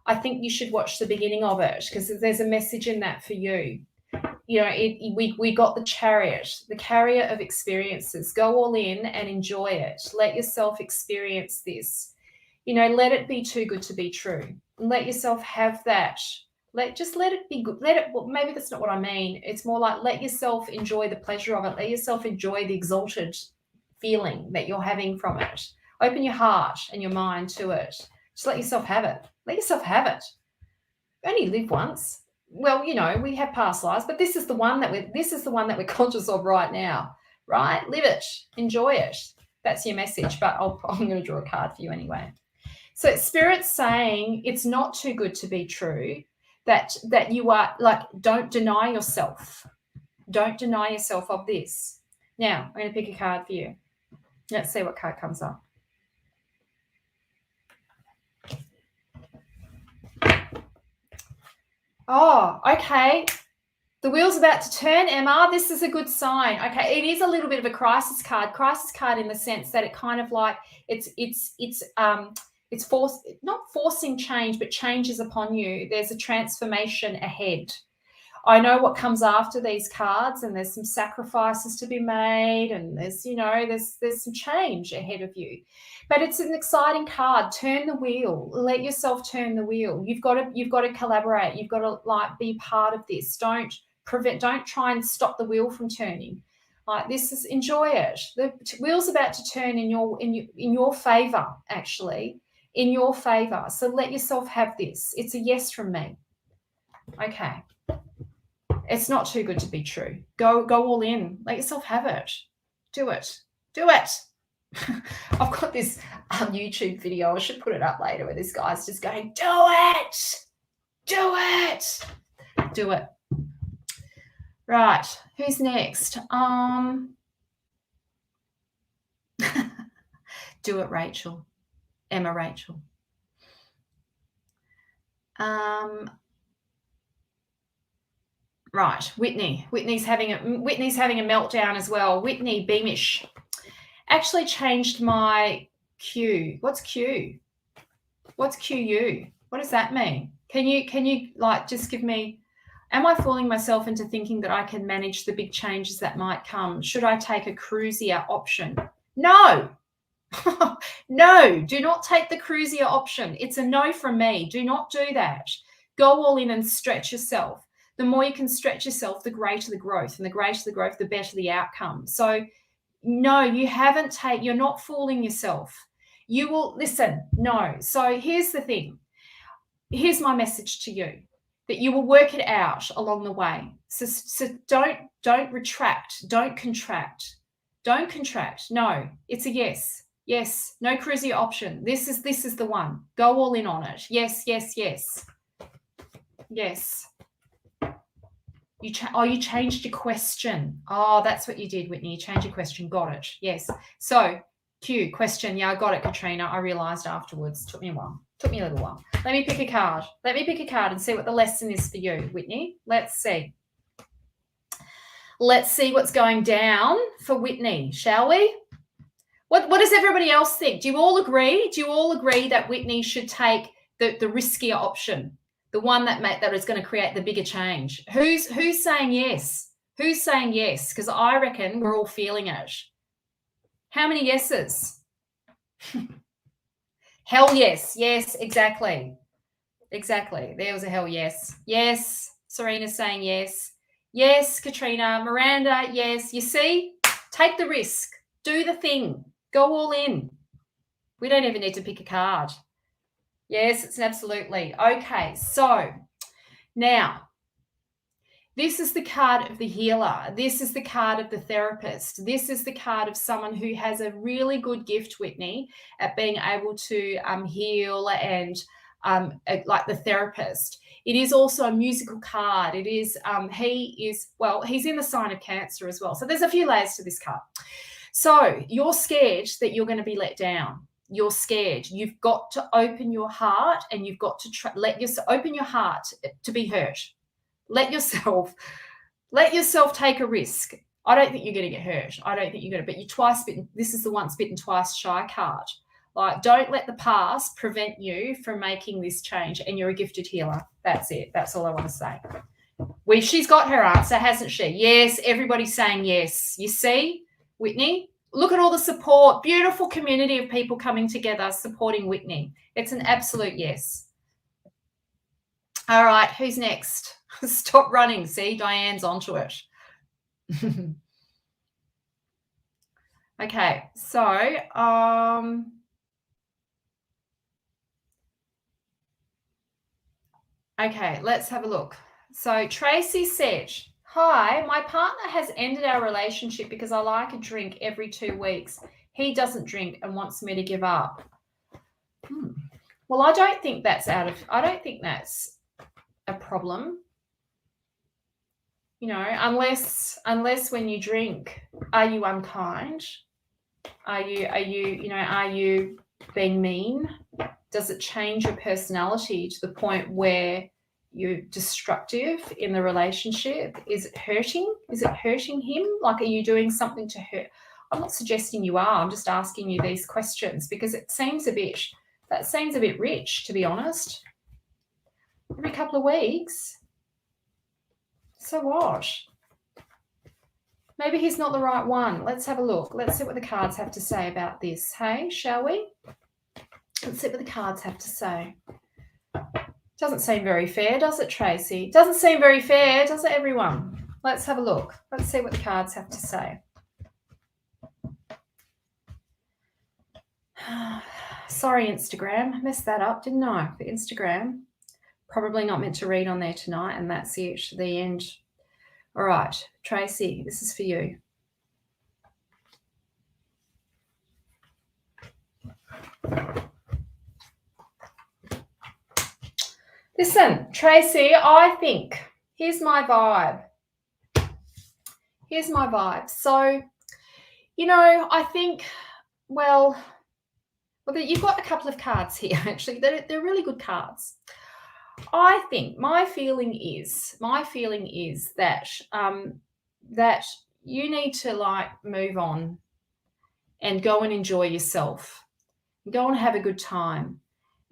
I think you should watch the beginning of it because there's a message in that for you. You know, we got the chariot, the carrier of experiences. Go all in and enjoy it. Let yourself experience this. You know, let it be too good to be true. Let yourself have that. Let it be good. Well, maybe that's not what I mean. It's more like let yourself enjoy the pleasure of it. Let yourself enjoy the exalted feeling that you're having from it. Open your heart and your mind to it. Just let yourself have it. Let yourself have it. You only live once. Well, you know, we have past lives, but this is the one that we're conscious of right now, right? Live it, enjoy it. That's your message, but I'm going to draw a card for you anyway. So Spirit's saying it's not too good to be true, that you are like, don't deny yourself. Don't deny yourself of this. Now, I'm going to pick a card for you. Let's see what card comes up. Oh, okay. The wheel's about to turn, Emma. This is a good sign. Okay, it is a little bit of a crisis card in the sense that it kind of like it's not forcing change, but change is upon you. There's a transformation ahead. I know what comes after these cards, and there's some sacrifices to be made, and there's some change ahead of you. But it's an exciting card. Turn the wheel. Let yourself turn the wheel. You've got to collaborate. You've got to like be part of this. Don't try and stop the wheel from turning. Like enjoy it. The wheel's about to turn in your favor, actually, in your favor. So let yourself have this. It's a yes from me. Okay. It's not too good to be true. Go all in. Let yourself have it. Do it. Do it. I've got this YouTube video. I should put it up later where this guy's just going, do it. Do it. Do it. Right. Who's next? Do it, Rachel. Emma Rachel. Right, Whitney. Whitney's having a meltdown as well. Whitney Beamish. Actually changed my Q. What's Q? What's QU? What does that mean? Can you like just give me? Am I fooling myself into thinking that I can manage the big changes that might come? Should I take a cruisier option? No. No, do not take the cruisier option. It's a no from me. Do not do that. Go all in and stretch yourself. the more you can stretch yourself, the greater the growth, and the greater the growth, the better the outcome. So no, you're not fooling yourself. You will listen. No. So here's the thing. Here's my message to you, that you will work it out along the way. So don't retract. Don't contract. Don't contract. No, it's a yes. Yes. No cruisier option. This is the one. Go all in on it. Yes, yes, yes. Yes. You changed your question. Oh, that's what you did, Whitney. You changed your question. Got it. Yes. So, question. Yeah, I got it, Katrina. I realised afterwards. Took me a while. Took me a little while. Let me pick a card. Let me pick a card and see what the lesson is for you, Whitney. Let's see. Let's see what's going down for Whitney, shall we? What does everybody else think? Do you all agree? Do you all agree that Whitney should take the riskier option? The one that is going to create the bigger change. Who's saying yes? Who's saying yes? Because I reckon we're all feeling it. How many yeses? Hell yes. Yes, exactly. Exactly. There was a hell yes. Yes. Serena's saying yes. Yes, Katrina. Miranda, yes. You see? Take the risk. Do the thing. Go all in. We don't even need to pick a card. Yes, it's an absolutely. Okay, so now this is the card of the healer. This is the card of the therapist. This is the card of someone who has a really good gift, Whitney, at being able to heal and like the therapist. It is also a musical card. It is, he's in the sign of Cancer as well. So there's a few layers to this card. So you're scared that you're going to be let down. You're scared. You've got to open your heart, and you've got to open your heart to be hurt. Let yourself take a risk. I don't think you're going to get hurt. I don't think you're going to, but you're twice bitten. This is the once bitten, twice shy card. Like, don't let the past prevent you from making this change, and you're a gifted healer. That's it. That's all I want to say. She's got her answer, hasn't she? Yes, everybody's saying yes. You see, Whitney? Look at all the support. Beautiful community of people coming together supporting Whitney. It's an absolute yes. All right, who's next? Stop running. See, Diane's onto it. Okay, so okay, let's have a look. So Tracy said, hi, my partner has ended our relationship because I like a drink every 2 weeks. He doesn't drink and wants me to give up. Well, I don't think that's a problem. You know, unless when you drink, are you unkind? Are you being mean? Does it change your personality to the point where you're destructive in the relationship? Is it hurting? Is it hurting him? Like, are you doing something to hurt? I'm not suggesting you are. I'm just asking you these questions because that seems a bit rich, to be honest. Every couple of weeks. So what? Maybe he's not the right one. Let's have a look. Let's see what the cards have to say about this. Hey, shall we? Let's see what the cards have to say. Doesn't seem very fair, does it, Tracy? Doesn't seem very fair, does it, everyone? Let's have a look. Let's see what the cards have to say. Sorry, Instagram. I messed that up, didn't I, for Instagram? Probably not meant to read on there tonight, and that's it, the end. All right, Tracy, this is for you. Listen, Tracy, I think, here's my vibe. So, you know, I think, well, you've got a couple of cards here, actually. They're really good cards. I think my feeling is that that you need to move on and go and enjoy yourself. Go and have a good time.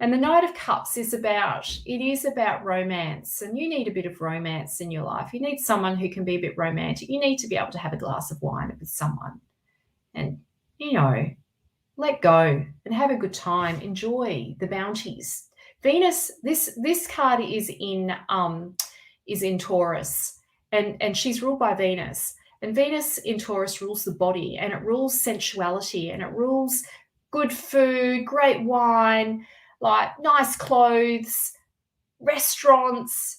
And the Knight of Cups is about romance, and you need a bit of romance in your life. You need someone who can be a bit romantic. You need to be able to have a glass of wine with someone and, you know, let go and have a good time. Enjoy the bounties. Venus, this card is in is in Taurus, and she's ruled by Venus. And Venus in Taurus rules the body, and it rules sensuality, and it rules good food, great wine, like nice clothes, restaurants,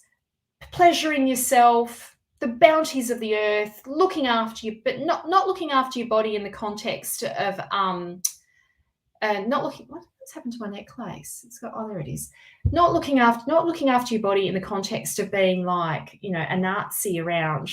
pleasuring yourself, the bounties of the earth, looking after you, but not looking after your body in the context of not looking. What's happened to my necklace? It's got, oh, there it is. Not looking after your body in the context of being like, you know, a Nazi around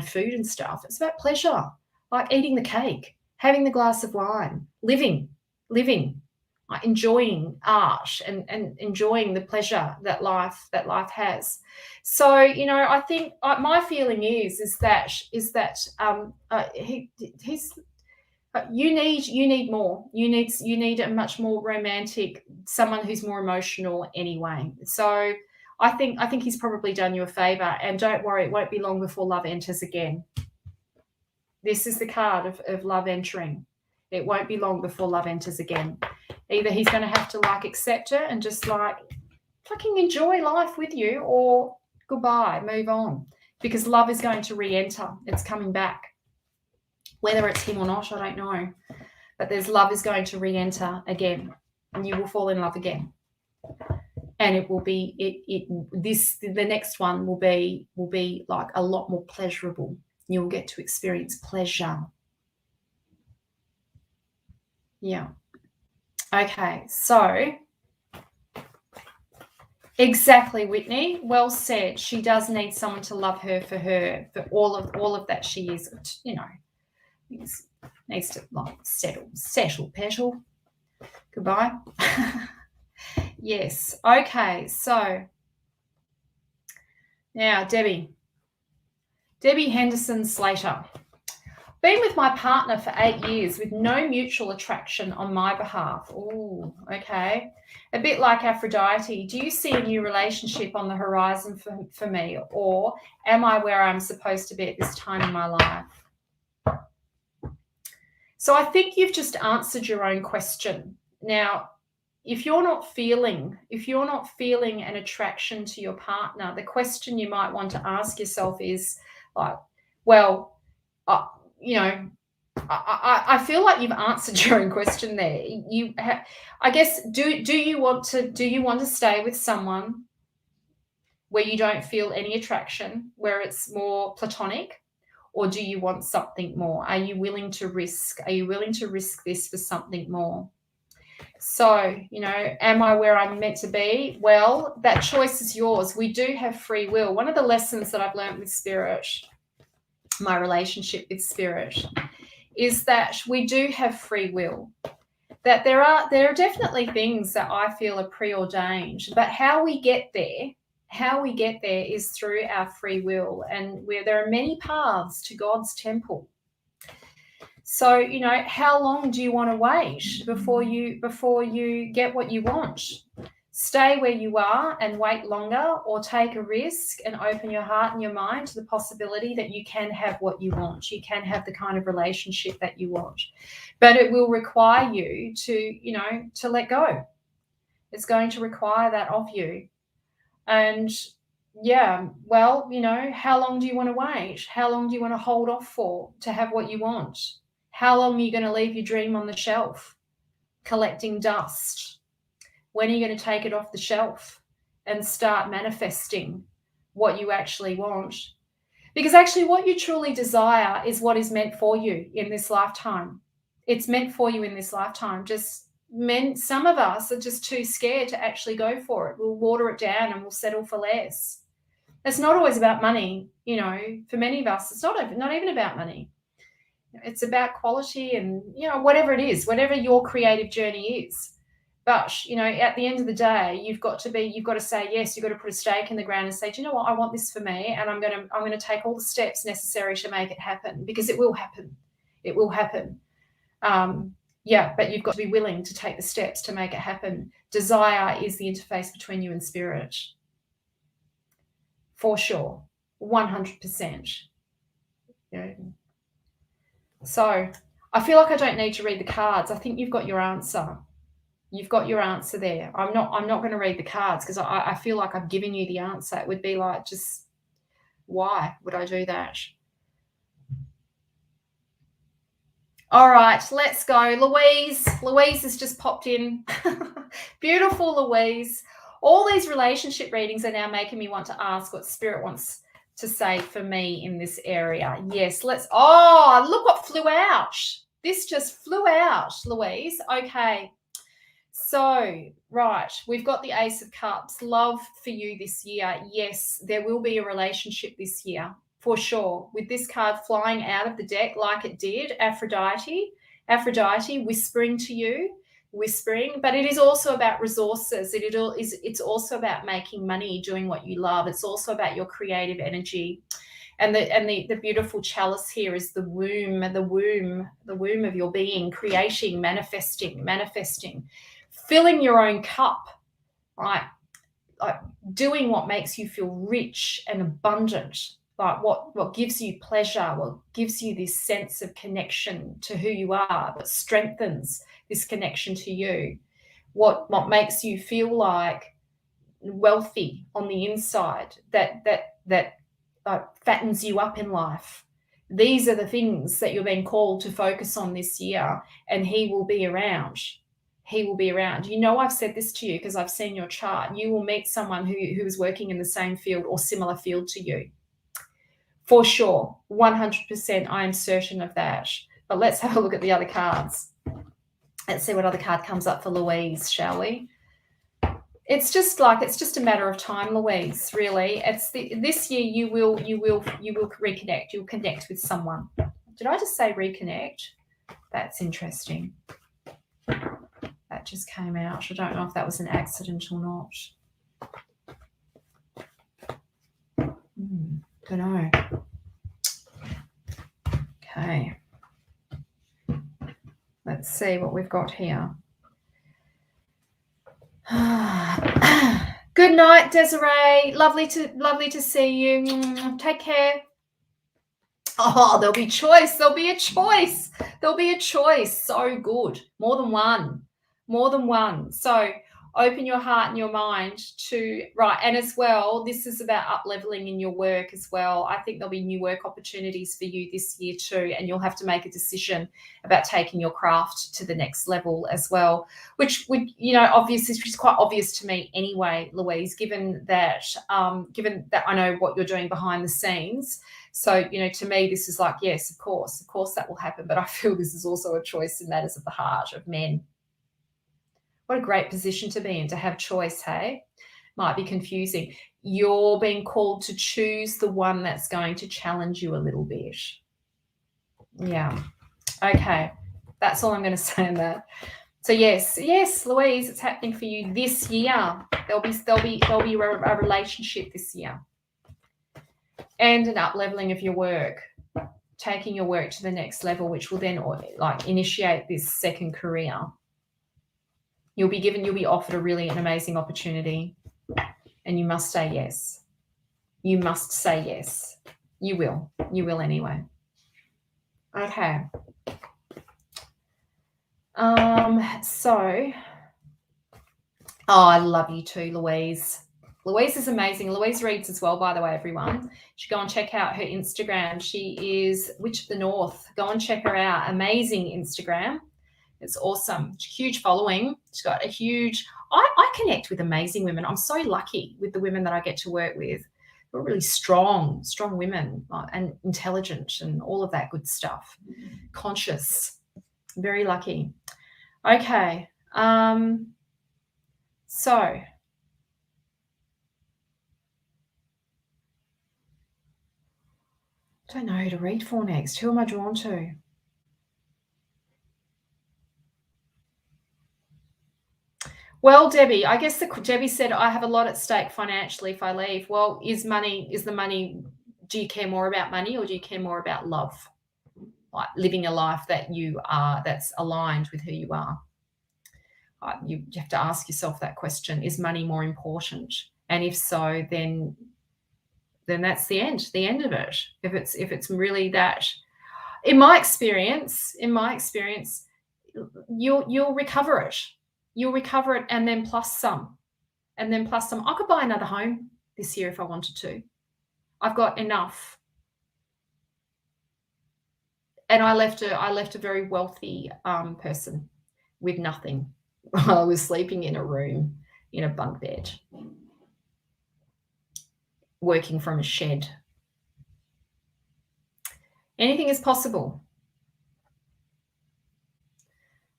food and stuff. It's about pleasure, like eating the cake, having the glass of wine, living, like enjoying art and enjoying the pleasure that life has. So, you know, I think my feeling is that he's you need more. You need a much more romantic, someone who's more emotional anyway. So I think he's probably done you a favor, and don't worry, it won't be long before love enters again. This is the card of love entering. It won't be long before love enters again. Either he's going to have to like accept it and just like fucking enjoy life with you, or goodbye, move on, because love is going to re-enter. It's coming back. Whether it's him or not, I don't know. But there's love is going to re-enter again, and you will fall in love again. And it will be the next one will be like a lot more pleasurable. You'll get to experience pleasure. Yeah. Okay, so exactly, Whitney. Well said. She does need someone to love her for all of that she is, you know. Needs to like settle, petal. Goodbye. Yes. Okay. So now, Debbie Henderson Slater. Been with my partner for 8 years with no mutual attraction on my behalf. Oh, okay. A bit like Aphrodite. Do you see a new relationship on the horizon for me, or am I where I'm supposed to be at this time in my life? So I think you've just answered your own question. Now, if you're not feeling an attraction to your partner, the question you might want to ask yourself is like, well, you know, I feel like you've answered your own question there. I guess, do you want to stay with someone where you don't feel any attraction, where it's more platonic? Or do you want something more? Are you willing to risk? Are you willing to risk this for something more? So, you know, am I where I'm meant to be? Well, that choice is yours. We do have free will. One of the lessons that I've learned with Spirit, my relationship with Spirit, is that we do have free will. That there are definitely things that I feel are preordained, but how we get there is through our free will, and where there are many paths to God's temple. So, you know, how long do you want to wait before you get what you want? Stay where you are and wait longer, or take a risk and open your heart and your mind to the possibility that you can have what you want. You can have the kind of relationship that you want, but it will require you to let go. It's going to require that of you. And yeah, well, you know, how long do you want to wait? How long do you want to hold off for to have what you want? How long are you going to leave your dream on the shelf, collecting dust? When are you going to take it off the shelf and start manifesting what you actually want? Because actually what you truly desire is what is meant for you in this lifetime. It's meant for you in this lifetime. Some of us are just too scared to actually go for it. We'll water it down and we'll settle for less. It's not always about money, you know. For many of us, it's not even about money. It's about quality and, you know, whatever it is, whatever your creative journey is. But, you know, at the end of the day, you've got to say yes. You've got to put a stake in the ground and say, do you know what? I want this for me, and I'm going to take all the steps necessary to make it happen, because it will happen. It will happen. Yeah, but you've got to be willing to take the steps to make it happen. Desire is the interface between you and Spirit. For sure. 100%. You know? So I feel like I don't need to read the cards. I think you've got your answer. You've got your answer there. I'm not going to read the cards, because I feel like I've given you the answer. It would be like, just Why would I do that? All right, let's go. Louise has just popped in. Beautiful Louise. All these relationship readings are now making me want to ask what Spirit wants to say for me in this area. Yes, look what flew out. This just flew out, Louise. Okay. So, right, we've got the Ace of Cups. Love for you this year. Yes, there will be a relationship this year, for sure. With this card flying out of the deck like it did, Aphrodite whispering to you, but it is also about resources. It's also about making money, doing what you love. It's also about your creative energy. And the beautiful chalice here is the womb of your being, creating, manifesting, filling your own cup, right? Like doing what makes you feel rich and abundant, like what gives you pleasure, what gives you this sense of connection to who you are, but strengthens this connection to you, what makes you feel like wealthy on the inside, that fattens you up in life. These are the things that you're being called to focus on this year, and he will be around. He will be around. You know, I've said this to you because I've seen your chart. You will meet someone who is working in the same field or similar field to you. For sure, 100%, I am certain of that. But let's have a look at the other cards. Let's see what other card comes up for Louise, shall we? It's just a matter of time, Louise, really. This year you will reconnect. You'll connect with someone. Did I just say reconnect? That's interesting. That just came out. I don't know if that was an accident or not. Don't know. Okay. Let's see what we've got here. Good night, Desiree. Lovely to see you. Take care. Oh, there'll be choice. There'll be a choice. So good. More than one. So open your heart and your mind to, right, and as well, this is about up-leveling in your work as well. I think there'll be new work opportunities for you this year too, and you'll have to make a decision about taking your craft to the next level as well, which would, obviously, which is quite obvious to me anyway, Louise, given that I know what you're doing behind the scenes. So, to me, this is like, yes, of course that will happen, but I feel this is also a choice in matters of the heart of men. What a great position to be in, to have choice, hey? Might be confusing. You're being called to choose the one that's going to challenge you a little bit. Yeah. Okay. That's all I'm going to say on that. So yes, Louise, it's happening for you this year. There'll be a relationship this year. And an up-leveling of your work, taking your work to the next level, which will then initiate this second career. You'll be offered an amazing opportunity, and you must say yes. You must say yes. You will anyway. Okay. I love you too, Louise. Louise is amazing. Louise reads as well, by the way, everyone. You should go and check out her Instagram. She is Witch of the North. Go and check her out. Amazing Instagram. It's awesome. Huge following. She's got a huge... I connect with amazing women. I'm so lucky with the women that I get to work with. They're really strong women and intelligent and all of that good stuff. Conscious. Very lucky. Okay. So... I don't know who to read for next. Who am I drawn to? Well, Debbie, I guess Debbie said, I have a lot at stake financially if I leave. Well, do you care more about money, or do you care more about love? Like living a life that's aligned with who you are. You have to ask yourself that question. Is money more important? And if so, then that's the end of it. If it's really that, in my experience, you'll recover it. You'll recover it, and then plus some. I could buy another home this year if I wanted to. I've got enough. And I left a very wealthy person with nothing while I was sleeping in a room in a bunk bed, working from a shed. Anything is possible.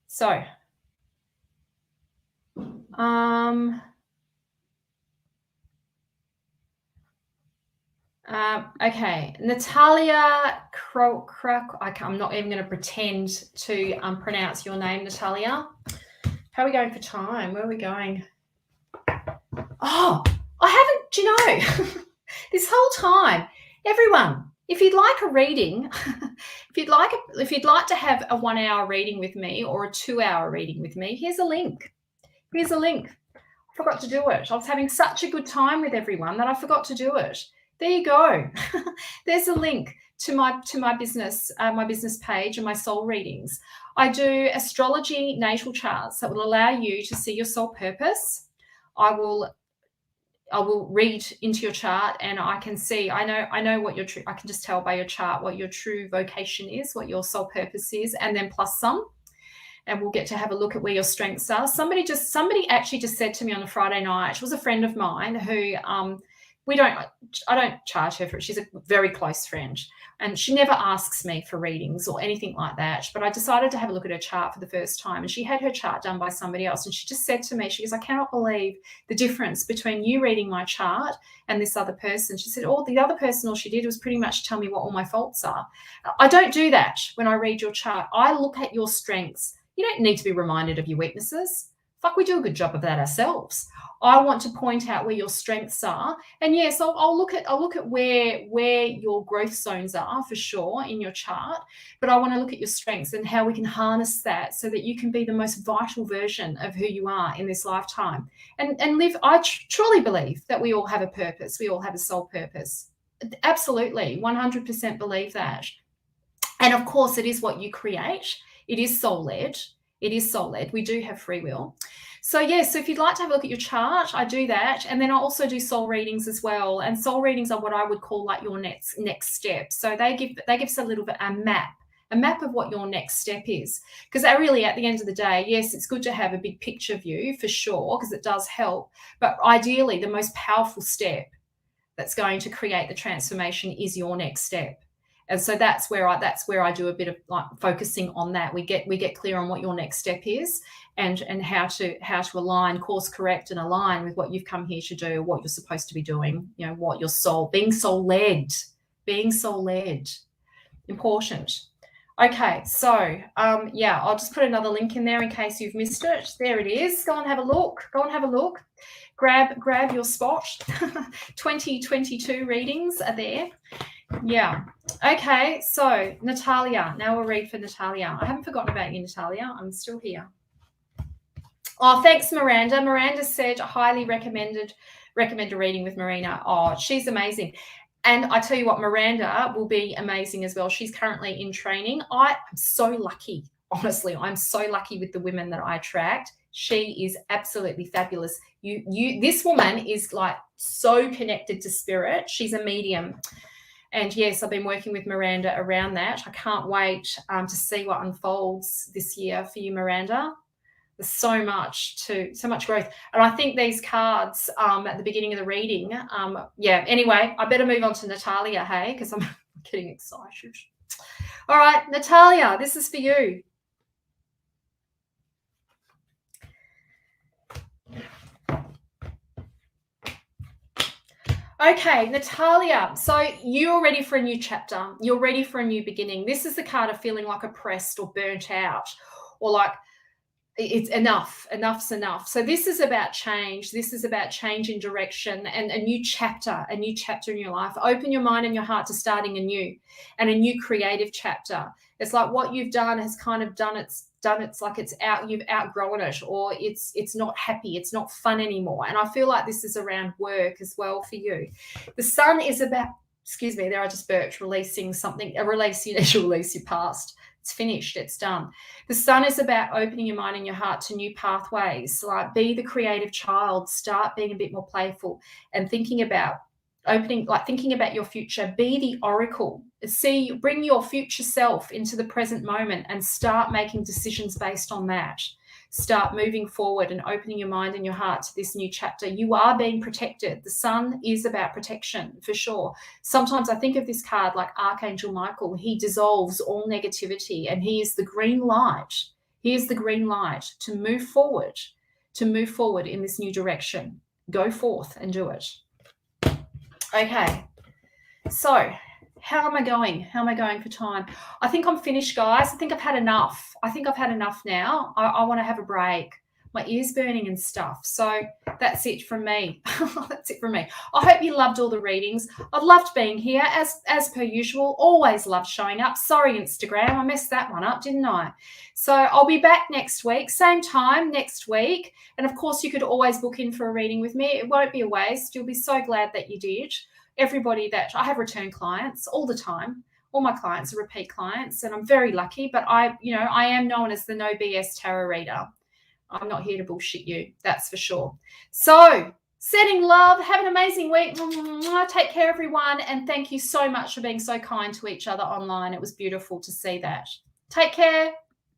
So, okay, Natalia I'm not even going to pretend to pronounce your name, Natalia. How are we going for time? Where are we going? Oh, I haven't, do you know, this whole time, everyone, if you'd like a reading, if you'd like to have a 1 hour reading with me or a 2 hour reading with me, here's a link. Here's a link. I forgot to do it. I was having such a good time with everyone that I forgot to do it. There you go. There's a link to my business page and my soul readings. I do astrology natal charts that will allow you to see your soul purpose. I will read into your chart and I can see, I know what your true, I can just tell by your chart what your true vocation is, what your soul purpose is, and then plus some. And we'll get to have a look at where your strengths are. Somebody actually just said to me on a Friday night, she was a friend of mine who I don't charge her for it. She's a very close friend and she never asks me for readings or anything like that. But I decided to have a look at her chart for the first time and she had her chart done by somebody else. And she just said to me, she goes, I cannot believe the difference between you reading my chart and this other person. She said, the other person, all she did was pretty much tell me what all my faults are. I don't do that when I read your chart. I look at your strengths. You don't need to be reminded of your weaknesses. Fuck, we do a good job of that ourselves. I want to point out where your strengths are. And yes, I'll look at where your growth zones are for sure in your chart, but I want to look at your strengths and how we can harness that so that you can be the most vital version of who you are in this lifetime and live. I truly believe that we all have a purpose. We all have a soul purpose. Absolutely, 100% believe that. And of course, it is what you create. It is soul-led. It is soul-led. We do have free will. So yes, so if you'd like to have a look at your chart, I do that. And then I also do soul readings as well. And soul readings are what I would call like your next step. So they give us a little bit a map of what your next step is. Because really at the end of the day, yes, it's good to have a big picture view for sure, because it does help. But ideally, the most powerful step that's going to create the transformation is your next step. And so that's where I do a bit of like focusing on that. We get clear on what your next step is and how to align, course correct and align with what you've come here to do, what you're supposed to be doing, you know, what your soul, being soul led, important. Okay, so I'll just put another link in there in case you've missed it. There it is. Go and have a look. Grab your spot. 2022 readings are there. Yeah. Okay. So Natalia, now we'll read for Natalia. I haven't forgotten about you, Natalia. I'm still here. Oh, thanks, Miranda. Miranda said highly recommend a reading with Marina. Oh, she's amazing. And I tell you what, Miranda will be amazing as well. She's currently in training. I'm so lucky. Honestly, I'm so lucky with the women that I attract. She is absolutely fabulous. This woman is like so connected to spirit. She's a medium. And yes, I've been working with Miranda around that. I can't wait to see what unfolds this year for you, Miranda. There's so much growth. And I think these cards at the beginning of the reading, anyway, I better move on to Natalia, hey, because I'm getting excited. All right, Natalia, this is for you. Okay, Natalia, so you're ready for a new chapter. You're ready for a new beginning. This is the card of feeling like oppressed or burnt out or like it's enough's enough. So this is about change. This is about change in direction and a new chapter in your life. Open your mind and your heart to starting anew and a new creative chapter. It's like what you've done has kind of done it's like it's out, you've outgrown it, or it's not happy, it's not fun anymore. And I feel like this is around work as well for you. The sun is about, excuse me, there I just burped, releasing something, you need to release your past. It's finished, it's done. The sun is about opening your mind and your heart to new pathways. Like be the creative child, start being a bit more playful and thinking about opening, like thinking about your future. Be the oracle. See, bring your future self into the present moment and start making decisions based on that. Start moving forward and opening your mind and your heart to this new chapter. You are being protected. The sun is about protection for sure. Sometimes I think of this card like Archangel Michael. He dissolves all negativity and he is the green light. He is the green light to move forward in this new direction. Go forth and do it. Okay, so how am I going? How am I going for time? I think I'm finished, guys. I think I've had enough. I think I've had enough now. I want to have a break. My ear's burning and stuff. So that's it from me. That's it from me. I hope you loved all the readings. I've loved being here as per usual. Always love showing up. Sorry, Instagram. I messed that one up, didn't I? So I'll be back next week, same time next week. And of course, you could always book in for a reading with me. It won't be a waste. You'll be so glad that you did. Everybody that I have return clients all the time. All my clients are repeat clients, and I'm very lucky. But I am known as the no BS tarot reader. I'm not here to bullshit you, that's for sure. So, sending love. Have an amazing week. Take care, everyone, and thank you so much for being so kind to each other online. It was beautiful to see that. Take care.